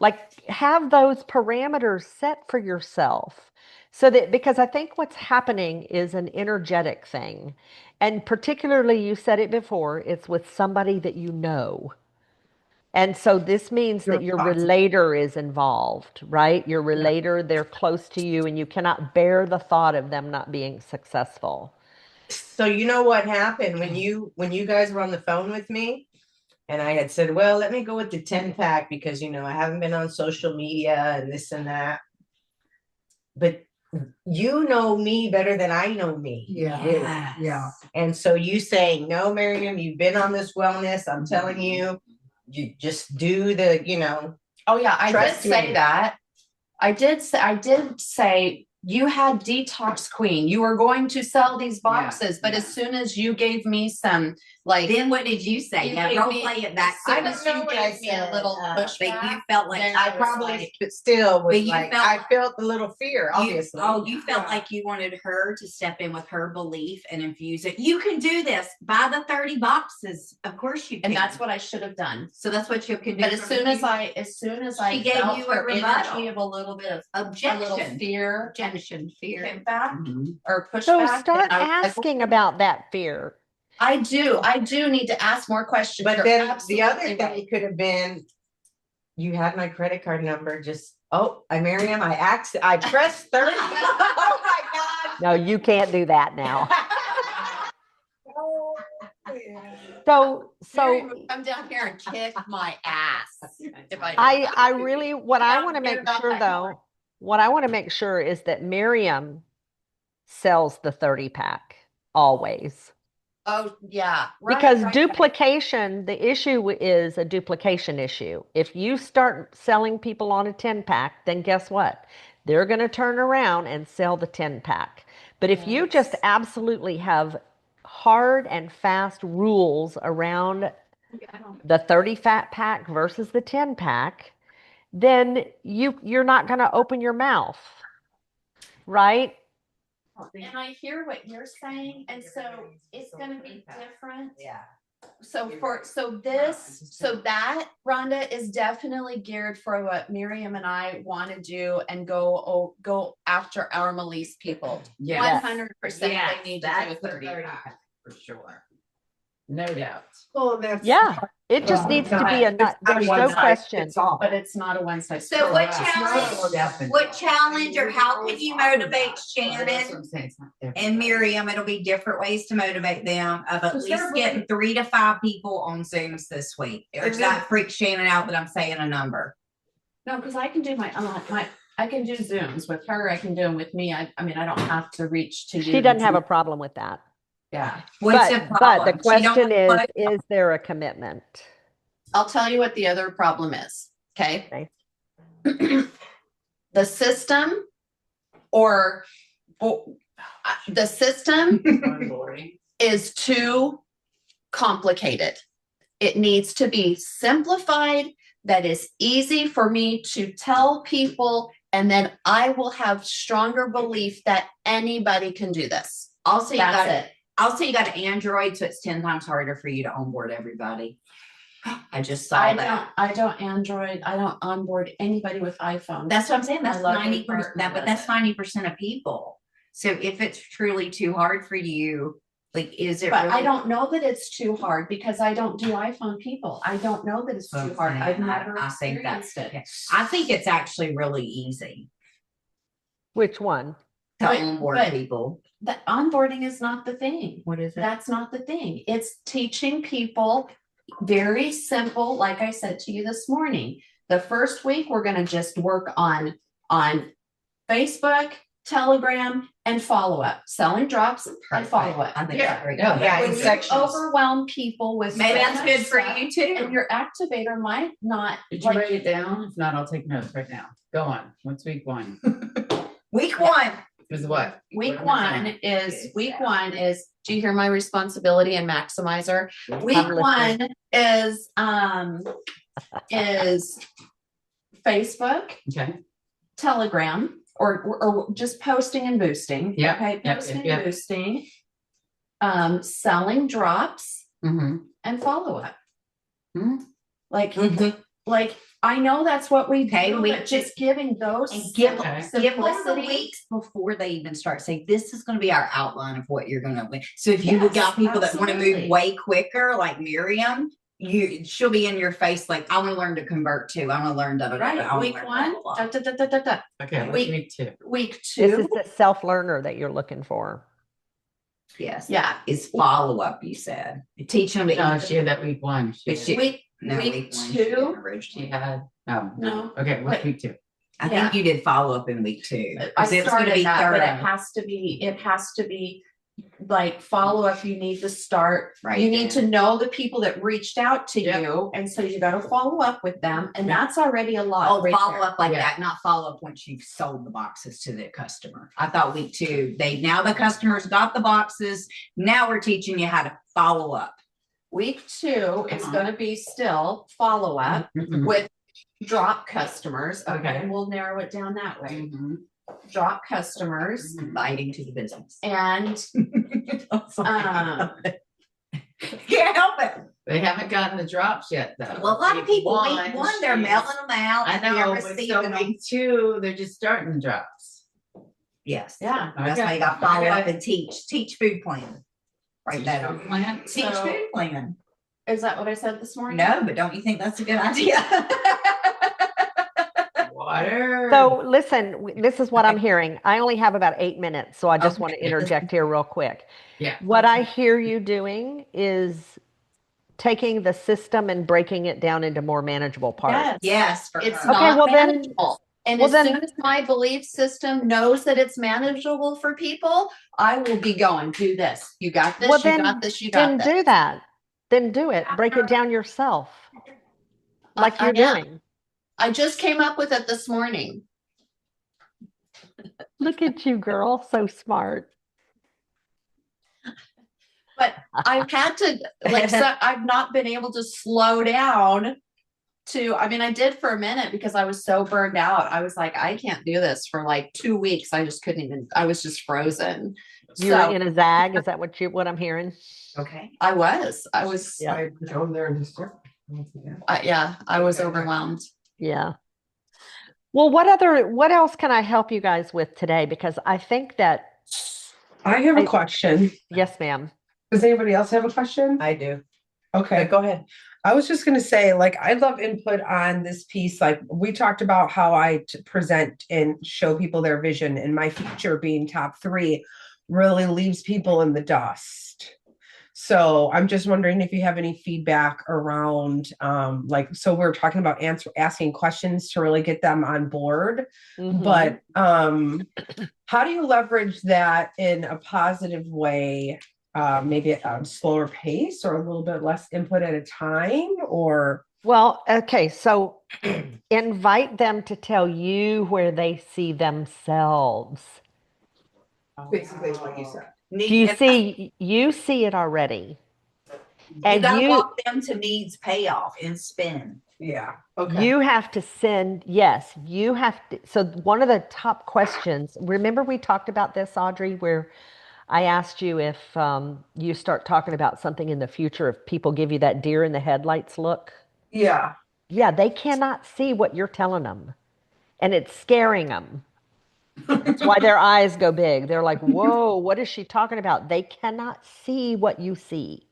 Like have those parameters set for yourself so that, because I think what's happening is an energetic thing. And particularly, you said it before, it's with somebody that you know. And so this means that your relator is involved, right? Your relator, they're close to you and you cannot bear the thought of them not being successful. so you know what happened when you guys were on the phone with me and I had said, well, let me go with the 10 pack because, I haven't been on social media and this and that. But you know me better than I know me. Yes. Yeah. And so you saying, no, Miriam, you've been on this wellness. I'm telling you, you just do the, Oh yeah, I did Trust say me. that. I did say you had Detox Queen. You were going to sell these boxes, but as soon as you gave me some Like, Then what did you say? You Yeah, gave role me- play it back. I I don't don't know know you what I gave me a said, little But you pushback. felt like Then I was probably like- but still was But you like, felt- I felt a little fear, You, obviously. you felt like you wanted her to step in with her belief and infuse it. You can do this. Buy the 30 boxes. Of course you can. And that's what I should have done. so that's what you can do. But as for soon the as future. I She gave felt you a her energy rebuttal. of a little bit of a little objection, fear objection, fear. came back Mhm. or pushback. So then start I was like, asking about that fear. I do need to ask more questions. But You're then the absolutely other right. thing could have been, you had my credit card number, just, Miriam, I pressed 30. Oh my No, you can't do that now. God. So Come down here and kick my ass. If I really, what I don't want to care make about sure that though, what I want to make sure is that Miriam sells the 30 pack always. Oh, yeah. Because duplication, the issue is a duplication issue. If you start selling people on a 10 pack, then guess what? They're going to turn around and sell the 10 pack. But if you just Yes. absolutely have hard and fast rules around the 30 fat pack versus the 10 pack, then you're not going to open your mouth. Right? And I hear what you're saying, and so it's gonna be different. Yeah. So that Rhonda is definitely geared for what Miriam and I want to do and go after our Melise people. Yes. 100%. Yes, They need to that's do a the 30 30 pack. For sure. No doubt. Well, that's. Yeah. It just Oh, needs to be God. there's no question. But it's not a one size. So what fits all. challenge? What challenge or how can you motivate That's what Shannon I'm saying, it's not there. and Miriam? It'll be different ways to motivate them of at least getting 3 to 5 people on Zooms this week. Or does that freak Shannon out that I'm saying a number? No, because I can do my I can do Zooms with her. I can do them with me. I mean, I don't have to reach to you. She doesn't have a problem with that. Yeah. What's But the the problem? She don't question wanna is there a commitment? I'll tell you what the other problem is. Okay. Okay. The system or the system is too complicated. It needs to be simplified, that is easy for me to tell people, and then I will have stronger belief that anybody can do this. Also, you That's got it. Also, you got an Android, so it's 10 times harder for you to onboard everybody. I just saw that. I don't Android. I don't onboard anybody with iPhone. That's what I'm saying. That's I love 90%. your partner But does that's 90% of people. So if it's truly too hard for you, like, is it? But really? I don't know that it's too hard because I don't do iPhone people. I don't know that it's too hard. I've never I think that's. experienced it. I think it's actually really easy Which one? to But- onboard but- people. The onboarding is not the thing. What is That's not the thing. It's teaching people very simple, like I said to you this morning. The first week, we're gonna just work on Facebook, Telegram, and follow-up, selling drops and follow-up. I think Yeah. that's great. Yeah, When in you sections. overwhelm people with Maybe so that's much good for stuff, you too. and your activator might not Did you like write it down? If not, I'll take notes right now. Go on. What's week 1? Week 1. Is what? Week What am I one is, do you hear my responsibility and maximizer? Week I'm listening. one is Facebook, Okay. Telegram, or just posting and boosting. Yeah, Okay, yeah, posting yeah. and boosting. Selling drops Mm-hmm. and follow up. Mhm. Like I know that's what we Okay, do, we but just giving those And give Okay. them the simplicity. weeks before they even start. Say, this is going to be our outline of what you're going to win. So if you Yes, got people that want to move absolutely. way quicker, like Miriam, she'll be in your face like, I want to learn to convert too. I want to learn da da da. I Right, wanna week learn one, blah, blah, blah. da. Okay. What's Week- week 2? Week This is two, the self-learner that you're looking for. Yes. yeah, It's follow up, you said. Teach them to No, she had that week 1. She But had- she- week, no, week week 1 two? She originally. had. Oh, No. Okay. What's Wait. week 2? I think you did follow up in week 2. I 'cause it's gonna started be that, but it thorough. has to be like follow up. You need to start, Right you need then. to know the people that reached out to Yep. you. And so you gotta follow up with them, and that's already a lot. Oh, right follow there. up like Yeah. that, not follow up once you've sold the boxes to the customer. I thought week 2, now the customers got the boxes. Now we're teaching you how to follow up. Week 2 is gonna be still follow-up with drop customers. Okay, we'll narrow it down that way. Drop customers Biting to the business. and Can't help it. They haven't gotten the drops yet, though. Well, a lot of people, week Week 1, they're is- mailing them out. I they're know, but receiving so them. week 2, they're just starting the drops. Yes. yeah. That's why you got to follow up and teach food plan. Write that on. Plan. Teach So- food plan. Is that what I said this morning? No, but don't you think that's a good idea? Water. So listen, this is what I'm hearing. I only have about 8 minutes, so I just want to Okay. interject here real quick. Yeah. What I hear you doing is taking the system and breaking it down into more manageable parts. Yes. For It's her. Okay, not well then- manageable. And well as then- soon as my belief system knows that it's manageable for people, I will be going, do this. You got this, Well, you then- got this, you got Then this. do that. Then do it. Break it down yourself, like I you're am. doing. I just came up with it this morning. Look at you, girl. So smart. But I've had to, like, so I've not been able to slow down I mean, I did for a minute because I was so burned out. I was like, I can't do this for like 2 weeks. I just couldn't even, I was just frozen. You're So in a zag. Is that what I'm hearing? Okay. I was, Yeah. I go there and just. yeah, I was overwhelmed. Yeah. Well, what else can I help you guys with today? Because I think that, I have a question. yes, ma'am. Does anybody else have a question? I do. Okay. Go ahead. I was just gonna say, like, I'd love input on this piece. Like, we talked about how I present and show people their vision, and my future being top 3 really leaves people in the dust. So I'm just wondering if you have any feedback around, like, so we're talking about asking questions to really get them on board. Mhm. But how do you leverage that in a positive way? Maybe at a slower pace or a little bit less input at a time, or Well, okay, so invite them to tell you where they see themselves. basically what you said. You see it already. You And gotta you walk them to needs payoff and spin. Yeah. Okay. you have to send, yes, you have to. So one of the top questions, remember we talked about this, Audrey, where I asked you if you start talking about something in the future, if people give you that deer in the headlights look. Yeah. Yeah, they cannot see what you're telling them, and it's scaring them. That's why their eyes go big. They're like, whoa, what is she talking about? They cannot see what you see.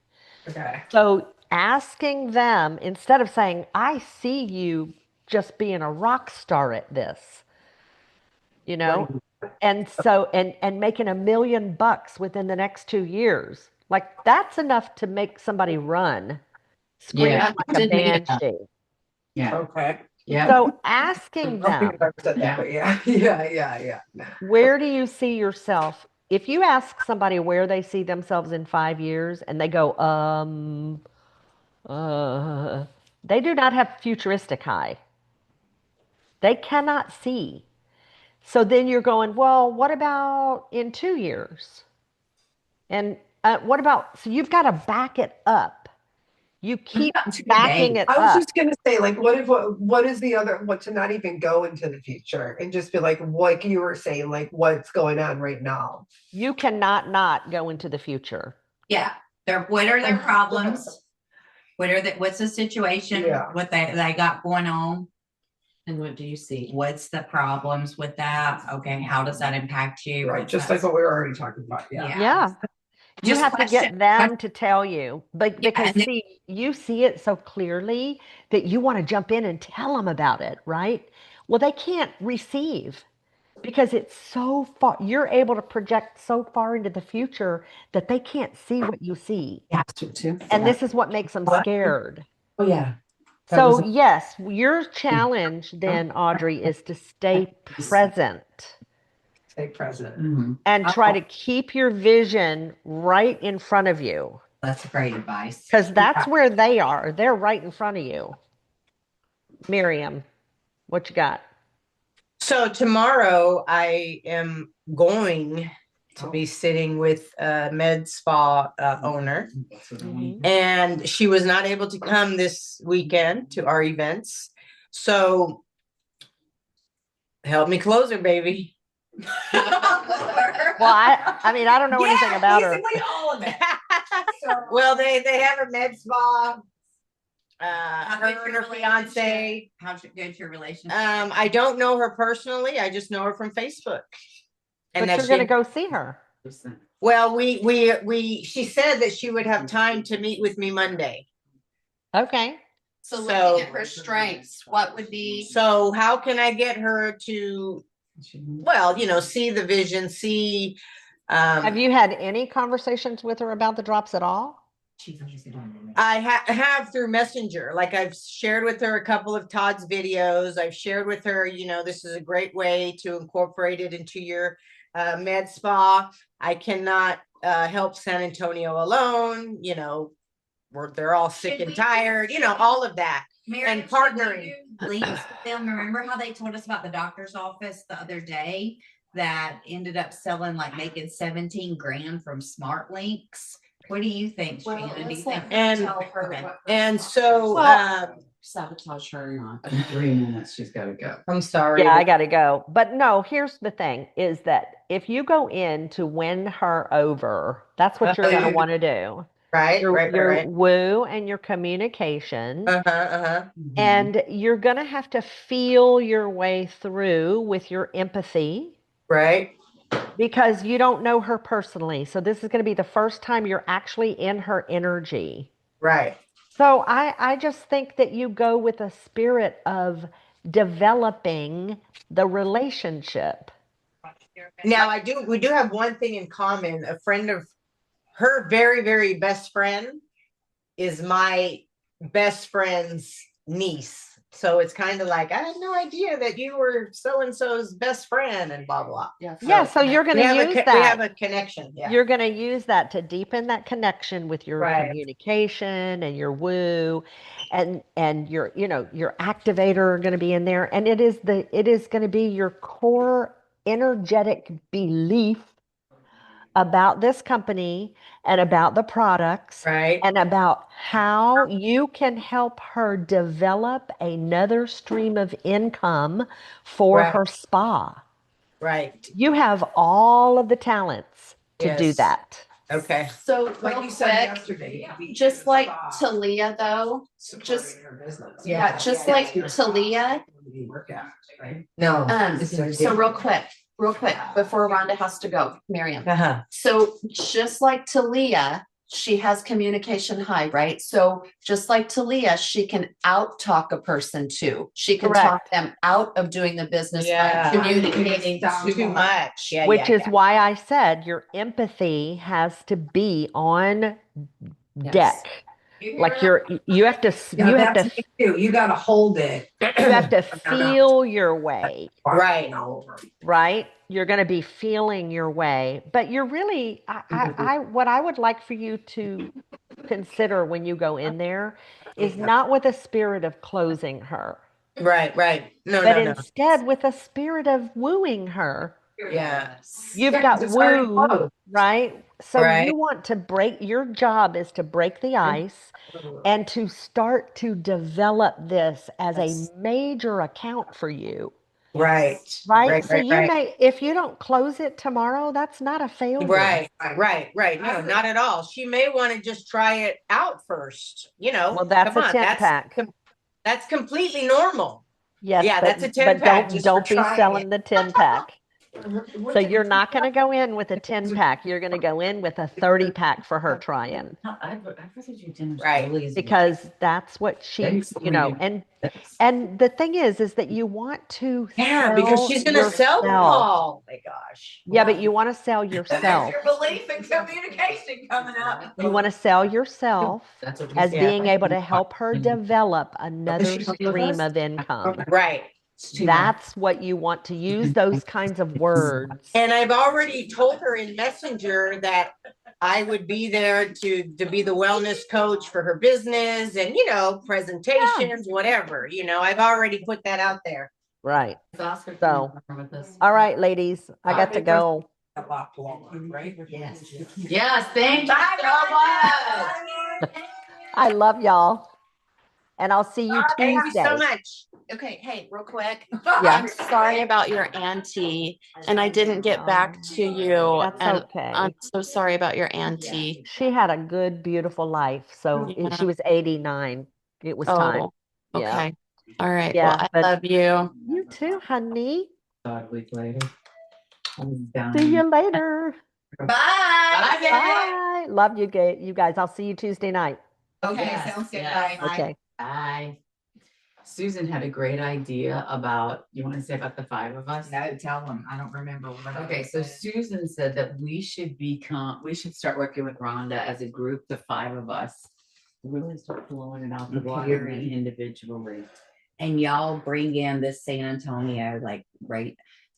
Okay. So asking them, instead of saying, I see you just being a rock star at this, you know, and so, and making $1 million within the next 2 years, like that's enough to make somebody run, scream Yeah, like a didn't need that. banshee. Yeah. Okay. Yeah. So asking I don't think them, I've ever said that, but yeah. Yeah. where do you see yourself? If you ask somebody where they see themselves in 5 years and they go, they do not have futuristic eye. They cannot see. So then you're going, well, what about in 2 years? And what about, so you've got to back it up. You keep Not too backing big. it I was up. just gonna say, like, what is the other, what to not even go into the future and just be like you were saying, like what's going on right now. You cannot not go into the future. Yeah. What are their problems? What's the situation? Yeah. What they got going on? And what do you see? What's the problems with that? Okay, how does that impact you? Right. Just like what we were already talking about. Yeah. Yeah. You Just have to get question- them to tell you, but Yeah, because and they- see, you see it so clearly that you want to jump in and tell them about it, right? Well, they can't receive because it's so far, you're able to project so far into the future that they can't see what you see. Has to. And this is what makes them What? scared. Oh yeah. That So was- yes, your challenge then, Audrey, is to stay present Stay present. Mhm. and try to keep your vision right in front of you. That's great advice. Because that's where they are. They're right in front of you. Miriam, what you got? So tomorrow I am going to be sitting with a med spa owner. Mhm. And she was not able to come this weekend to our events. So help me close her, baby. Well, I mean, I don't know anything about her. Basically all of it. Well, they have a med spa. How Her good's and your her fiance. How's good's your relationship? I don't know her personally. I just know her from Facebook. But that you're going to she- go see her. Well, she said that she would have time to meet with me Monday. Okay. So So- looking at her strengths, what would be, So how can I get her to, well, see the vision, see, Have you had any conversations with her about the drops at all? I have through Messenger, like I've shared with her a couple of Todd's videos. I've shared with her, this is a great way to incorporate it into your med spa. I cannot help San Antonio alone, they're all sick Should and we- tired, should we- all of that. Miriam, and should we partnering. do links with them. Remember how they told us about the doctor's office the other day that ended up selling, like making 17 grand from Smart Links? What do you think, Well, Shannon? Do you let's think? let And- tell her And so, Well- sabotage her or not. In 3 minutes, she's gotta go. I'm sorry. Yeah, I got to go. But no, here's the thing is that if you go in to win her over, that's what you're going to want to do. Right, Your, right, your right. woo and your communication. Uh-huh. And you're going to have to feel your way through with your empathy Right. because you don't know her personally. So this is going to be the first time you're actually in her energy. Right. So I just think that you go with a spirit of developing the relationship. Now we do have one thing in common. A friend of her very, very best friend is my best friend's niece. So it's kind of like, I had no idea that you were so-and-so's best friend and blah, blah. Yeah, so you're going We to have use we that. have a connection. Yeah. You're going to use that to deepen that connection with your Right. communication and your woo and your your activator are going to be in there and it is going to be your core energetic belief about this company and about the products Right. and about how you can help her develop another stream of income for Right. her spa. Right. You have all of the talents to do Yes. that. Okay. So Like real you said quick, yesterday. just like Talia though, just- yeah, just like Talia. No. So real quick, before Rhonda has to go, Miriam. Uh-huh. So just like Talia, she has communication high, right? So just like Talia, she can out talk a person too. She can talk Correct. them out of doing the business Yeah. by communicating Too much. Yeah. Which yeah, is yeah. why I said your empathy has to be on Yes. deck. Like you have to you have to You gotta hold it. you have to feel your way, Right. right? You're going to be feeling your way, but you're really I what I would like for you to consider when you go in there is not with a spirit of closing her, Right. Right. No, but no, no. instead with a spirit of wooing her. Yeah. You've got woo, right? So Right. you want to break, your job is to break the ice and to start to develop this as Yes. a major account for you, Right. right? So Right. you may, if you don't close it tomorrow, that's not a failure. Right. No, not at all. She may want to just try it out first. Well, that's come a on, 10 pack. That's completely normal. Yes, Yeah, but, that's a 10 but pack don't just for don't be trying selling it. the 10 pack. So you're not going to go in with a 10 pack. You're going to go in with a 30 pack for her try-in Right. because that's what she, and the thing is that you want to Yeah, because sell she's gonna sell them yourself. all. Oh my gosh. Yeah, but you want to sell yourself. Your belief in communication coming up. You want to sell yourself as Yeah. being able to help her develop another stream of income. Right. That's what you want to use those kinds of words. And I've already told her in Messenger that I would be there to be the wellness coach for her business and, presentations, whatever, I've already put that out there. Right. So, all right, ladies, I got to go. Right? Yes. Yes, thank you so much. I love y'all. And I'll see you Thank you so Tuesday. much. Okay, hey, real quick. Yeah. I'm sorry about your auntie, and I didn't get back to you. That's and okay. I'm so sorry about your auntie. She had a good, beautiful life. So Yeah. she was 89. It was time. Oh, Yeah. okay. All right. Yeah, Well, I but- love you. You too, honey. 5 weeks later. I'm See you done. later. Bye. Bye, babe. Bye. Love you, you guys. I'll see you Tuesday night. Okay, Yes, sounds good. yes. Bye. Okay. Bye. Susan had a great idea about, you want to say about the 5 of us? No, tell them. I don't remember what. Okay, so Susan said that we should start working with Rhonda as a group, the 5 of us. Really start blowing it out the water individually. And y'all bring in this San Antonio, like, right,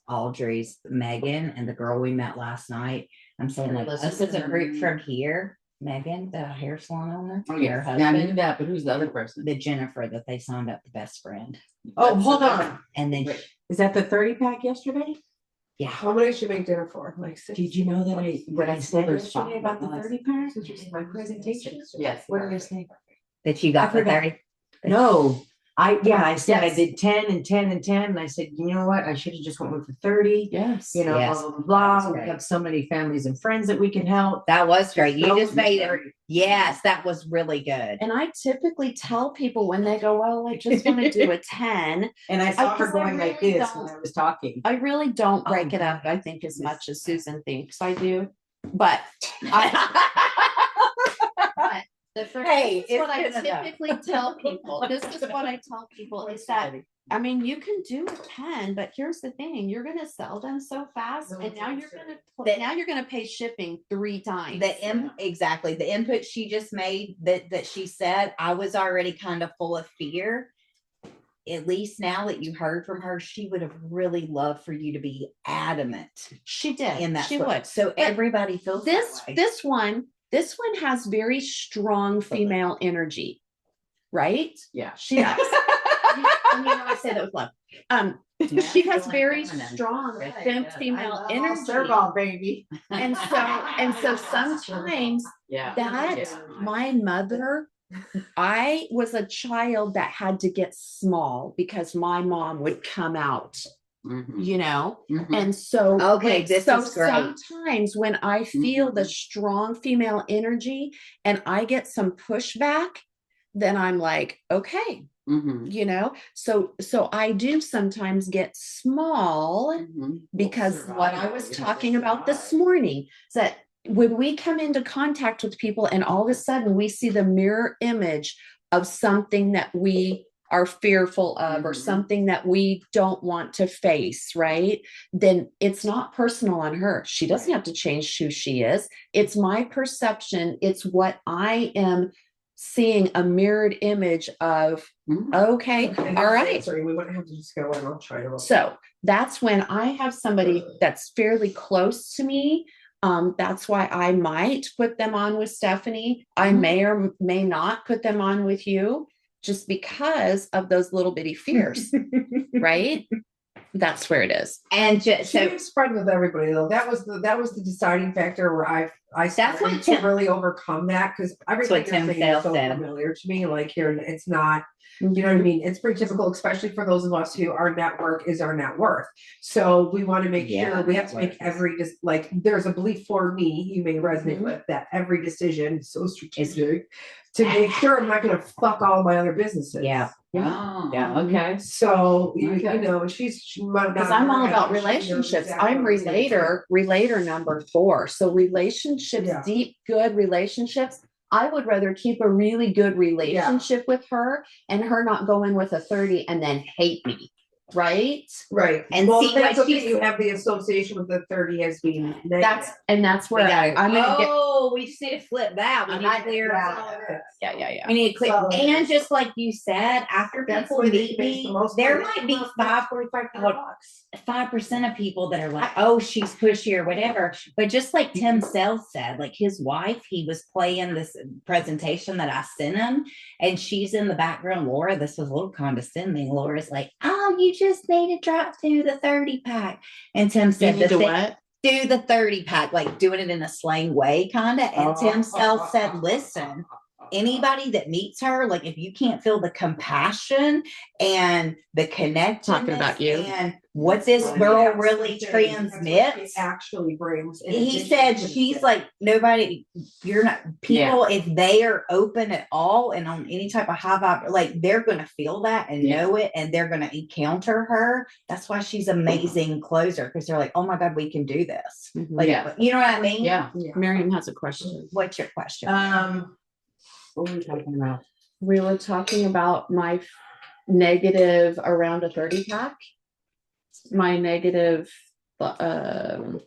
Audrey's, Megan, and the girl we met last night. I'm saying, like, us as a group from here, Megan, the hair salon owner. Oh, her yeah, I knew husband, that, but who's the other person? the Jennifer that they signed up the best friend. Oh, hold on. And then, Wait. Is that the 30 pack yesterday? yeah, How many should make dinner for? Like six? Did you know that I said There's yesterday 5 about the of us. 30 pack? My presentation? Yes. What did I say? that you got I for forgot. 30. No, I said I Yes. did 10 and 10 and 10. And I said, you know what? I should have just went with the 30. Yes. You know, Yes. blah, blah, blah, That's blah. We great. have so many families and friends that we can help. That was great. You That just was made it. very- Yes, that was really good. And I typically tell people when they go, well, I just want to do a 10. And I saw her because I going like really this don't- when I was talking. I really don't break Oh, it up, I think, as much as Susan thinks I do. But I, Hey, this is what I it's good enough. typically tell people. This is what I tell people is that, I mean, you can do a 10, but here's the thing, you're gonna sell them so fast, and now you're gonna pay shipping 3 times. Exactly, the input she just made that she said, I was already kind of full of fear. At least now that you heard from her, she would have really loved for you to be adamant She did. in that. She book. would. So But everybody feels This that way. this one has very strong female energy, right? Yeah. She does. I mean, I say that with love. She has very strong female energy. Serval, baby. And so sometimes Yeah. that my mother, I was a child that had to get small because my mom would come out, Mhm. you know. Mhm. And so, Okay, this so is great. sometimes when I feel the Mhm. strong female energy and I get some pushback, then I'm like, okay, Mhm. you know. So I do sometimes get small Mhm. because what I was talking about this morning is that when we come into contact with people and all of a sudden we see the mirror image of something that we are fearful of or Mhm. something that we don't want to face, right? Then it's not personal on her. She doesn't have to change who she is. It's my perception. It's what I am seeing, a mirrored image of, Mhm. okay, all right. Sorry, we wouldn't have to just go and I'll try to. So that's when I have somebody that's fairly close to me. That's why I might put them on with Stephanie. I Mhm. may or may not put them on with you just because of those little bitty fears, right? That's where it is. And just She so was spread with everybody though. That was the deciding factor where I That's what started to Tim- really overcome that because everything what you're Tim saying Sale is so said. familiar to me. Like here, it's not. You know what I mean? It's pretty difficult, especially for those of us who our network is our net worth. So we want to make Yeah, sure we have to make network. like there's a belief for me you may resonate Mhm. with that every decision is so strategic to make sure I'm not going to fuck all my other businesses. Yeah. Oh, yeah, okay. So you Okay. know, she might not. Because I'm all have- about she knows relationships. exactly I'm what I'm saying. relator number 4. So relationships, Yeah. deep, good relationships. I would rather keep a really good relationship with her and her not go in with a 30 and then hate me. Right? Right. And Well, see that's what okay. she's- You have the association with the 30 as being negative. That's We where gotta- I'm gonna get. we just need to flip that. We need to clear. Yeah. We need to clear. So- And just like you said, after That's people where they meet make the me, most there money. might be 5% of people that are like, oh, she's pushy or whatever. But just like Tim Sells said, like his wife, he was playing this presentation that I sent him, and she's in the background. Laura, this was a little condescending. Laura's like, oh, you just need to drop through the 30 pack. And Tim You said, need to what? do the 30 pack, like doing it in a slang way, kind of. And Tim Self said, listen, anybody that meets her, like if you can't feel the compassion and the connection, Talking about you. and what this girl really transmits, actually brings. in he addition said to the she's gift. like nobody, you're not people, if they are open at all and on any type of high vibe, like they're gonna feel that and know it, and they're gonna encounter her. That's why she's amazing closer, because they're like, oh my god, we can do this. Like, Yeah. you know what I mean? Yeah. Miriam has a question. What's your question? What were we talking about? We were talking about my negative around a 30 pack. My negative, whatever.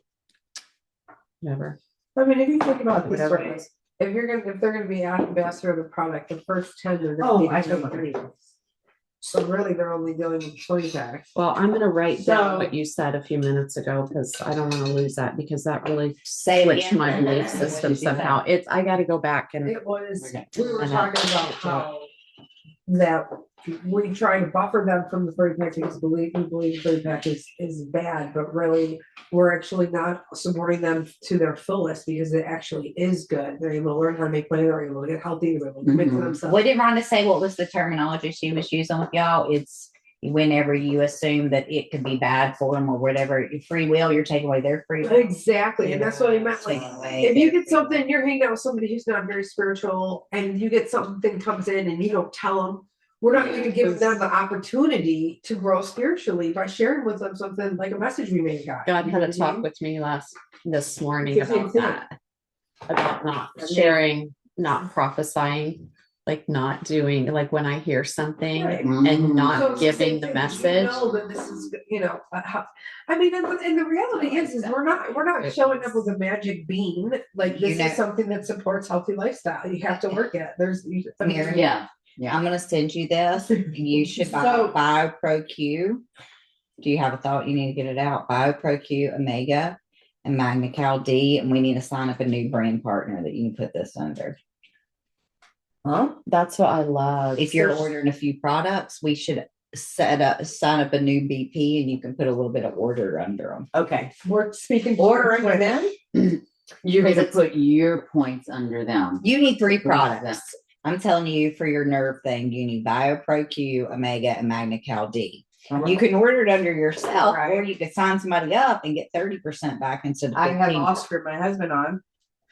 I mean, if you think about this, Whatever it right, is. if they're gonna be an ambassador of the product, the first 10 are Oh, gonna I be know. 30. So really, they're only dealing with 20 packs. Well, I'm gonna write down So- what you said a few minutes ago, because I don't wanna lose that, because that really Say it switched again. my belief system somehow. I gotta go back and, It was, Okay. we were And talking about how that we try to buffer them from the 30 pack because we believe 30 pack is bad, but really we're actually not supporting them to their fullest because it actually is good. They're able to learn how to make money, they're able to get healthy, they're able to commit to Mhm. themselves. What did Rhonda say? What was the terminology she was using with y'all? It's whenever you assume that it could be bad for them or whatever, free will, you're taking away their free will. Exactly, and that's what I meant. Like, Taking away if you their get something, you're hanging out with somebody who's not very spiritual, and you get something comes in and you don't tell them, we're not going to give them the opportunity to grow spiritually by sharing with them something like a message we may have got. God had a You know talk what I with me this morning It's the same about thing. that. About not sharing, not prophesying, like not doing, like when I hear something Right. and So not it's giving same the thing, message. You know that this is, I mean, and the reality is we're not showing up with a magic bean. Like You this know- is something that supports healthy lifestyle. You have to work at. I mean, Mary, I'm gonna send you this. You should buy So- BioPro-Q. Do you have a thought? You need to get it out. BioPro-Q, Omega, and MagnaCal D, and we need to sign up a new brand partner that you can put this under. Huh? That's what I love. If you're ordering a few products, we should sign up a new BP, and you can put a little bit of order under them. Okay. we're speaking Ordering spiritually. them? You're gonna put your points under them. You need 3 What is products. I'm telling you, for your nerve thing, you need BioPro-Q, Omega, and MagnaCal D. You can order it under yourself, or Right. you could sign somebody up and get 30% back instead of I have 15%. Oscar, my husband, on.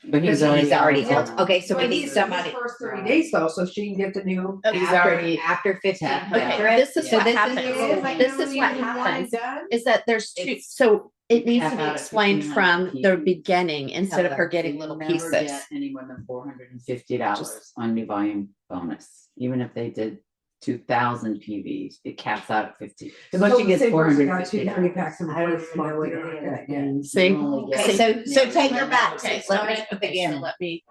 But he's He's already on. on. Okay, so we But need he's somebody his first 30 days though, so she can get the new. He's after, already after 15. tapped Okay, out. this is So what this is happens. yours? This is what happens, is that there's two, It's- so it needs to Tap be out at explained from 1500 the PV. beginning instead of her Hello. getting You'll little never pieces. get any more than $450 on new volume bonus, even if they did 2,000 PVs, it caps out at 50. Because once So you the get same person got 450. 2 30 packs in the I don't first even know month, what you it know, is. yeah, yeah. And See? you only get- Okay, so take your back. Okay, Let so me okay, so begin. let me,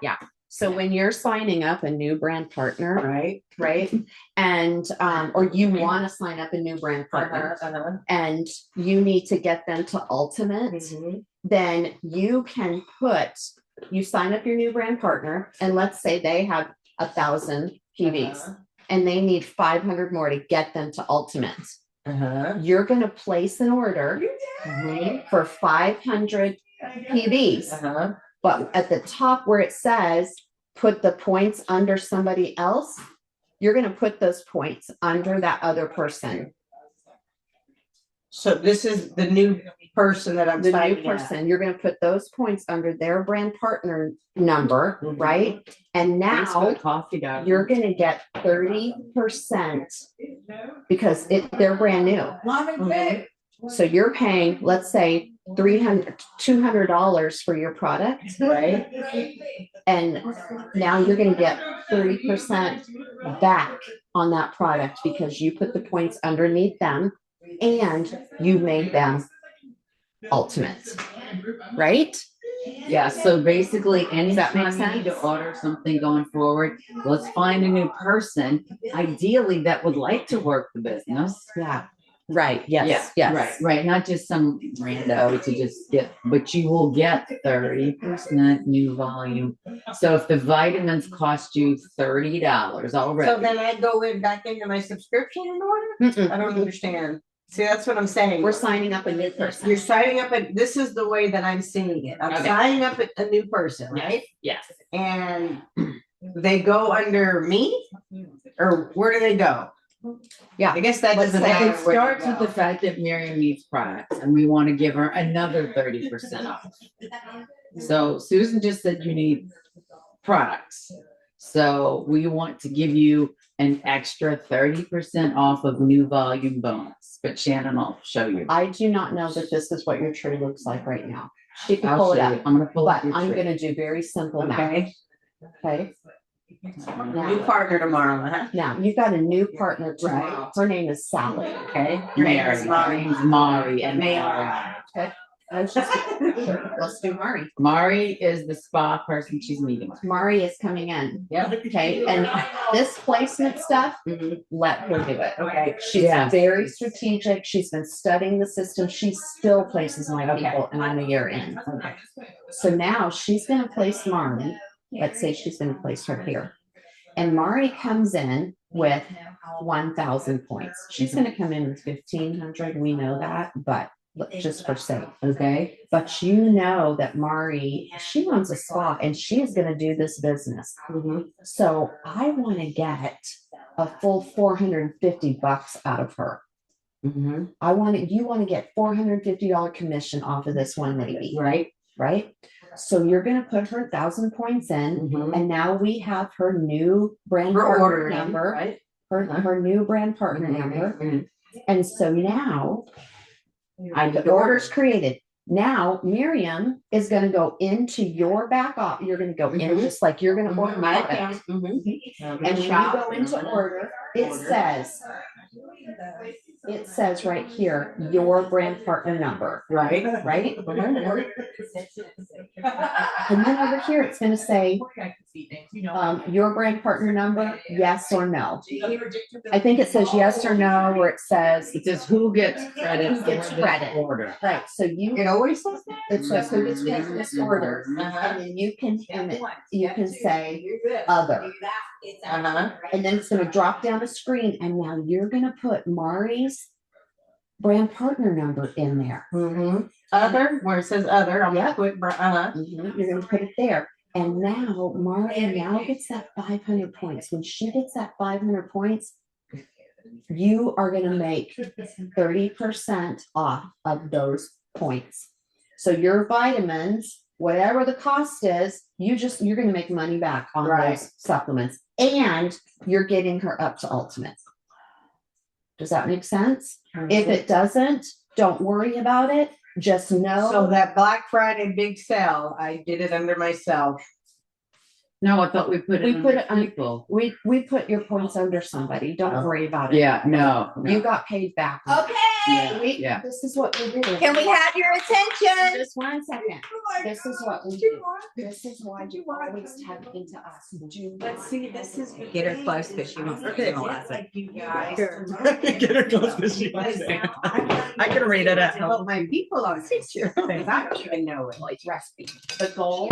so when you're signing up a new brand partner, Right? right? And, or you want to sign up a new brand partner and you need to get them to Ultimate, Mhm. then you can you sign up your new brand partner, and let's say they have 1,000 PVs and they need 500 more to get them to Ultimate. You're gonna place an order for 500 PVs, but at the top where it says, put the points under somebody else, you're gonna put those points under that other person. So this is the new person that I'm The new signing up. person, you're gonna put those points under their brand partner number, Mhm. right? And Thanks for the now coffee, dog. you're gonna get 30% because they're brand new. Mhm. So you're paying, let's say, $200 for your product, right? And now you're gonna get 30% back on that product because you put the points underneath them and you made them Ultimate, right? Yeah, so basically, that make anytime you need to sense? order something going forward, let's find a new person, ideally that would like to work the business. Yeah, right, yes, Yeah, yes. Right, not just some rando to just get, but you will get 30% new volume. So if the vitamins cost you $30 So already, then I go back into my subscription in order? Mm-mm. I don't understand. See, that's what I'm saying. We're signing up a new person. You're signing up, and this is the way that I'm seeing it. I'm Okay. signing up a new person, right? Yes. And they go under me, or where do they go? Yeah. I guess that doesn't matter. It starts with the fact that Miriam needs products and we want to give her another 30% off. So Susan just said you need products. So we want to give you an extra 30% off of new volume bonus, but Shannon will show you. I do not know that this is what your tree looks like right now. She can I'll pull it show you. up, I'm gonna pull but up your I'm tree. gonna do very simple math. Okay, Okay. new partner tomorrow, huh? Now, you've got a new partner tomorrow. Her name is Sally. Okay. Mary, her name's Mari and Mary. Let's do Mari. Mari is the spa person she's meeting with. Mari is coming in. Yep. Okay, and this placement stuff, Mhm. let her do it. Okay. She's Yes. very strategic. She's been studying the system. She still places my Okay. people, and I'm a year in. Okay. So now she's gonna place Mari. Let's say she's gonna place her here. And Mari comes in with 1,000 points. She's gonna come in with 1,500. We know that, but just for sake. Okay. But you know that Mari, she owns a spa and she is gonna do this business. Mhm. So I wanna get a full $450 out of her. Mhm. You wanna get $450 commission off of this one lady, Right. right? So you're gonna put her 1,000 points in, Mhm. and now we have her new brand For partner order number, right? her new brand partner number. Mhm. And so now the order's created. Now Miriam is gonna go into your back off. You're gonna go in Mhm. just like you're gonna order My product. account. Mhm. And when you go into order, it says right here, your brand partner number, Right. right? Mhm. And then over here, it's gonna say, your brand partner number, yes or no. I think it says yes or no, where it says, It says who gets credit Who gets for this credit. order. right, so you, It always says that? it says who gets paid for this order. Uh-huh. And then you can say other. Uh-huh. And then it's gonna drop down the screen, and now you're gonna put Mari's brand partner number in there. Mhm. Other, where it says other, I'm gonna Yep. put, uh-huh. You're gonna put it there. And now Mari now gets that 500 points. When she gets that 500 points, you are gonna make 30% off of those points. So your vitamins, whatever the cost is, you're gonna make money back on Right. those supplements. And you're getting her up to ultimate. Does that make sense? If it doesn't, don't worry about it. Just know. So that Black Friday big sale, I did it under myself. No, I thought we put We it put on it on- people. we put your points under somebody. Don't worry about it. Yeah, no. You got paid back. Okay, Yeah, We, yeah. this is what we do. can we have your attention? Just 1 second. This is what we do. This is why you always tap into us. But see, this is. Get her close because she wants to analyze it. You guys. Get her close because she wants to. I can read it at But my people are teacher. I don't even know it. Recipe. The goal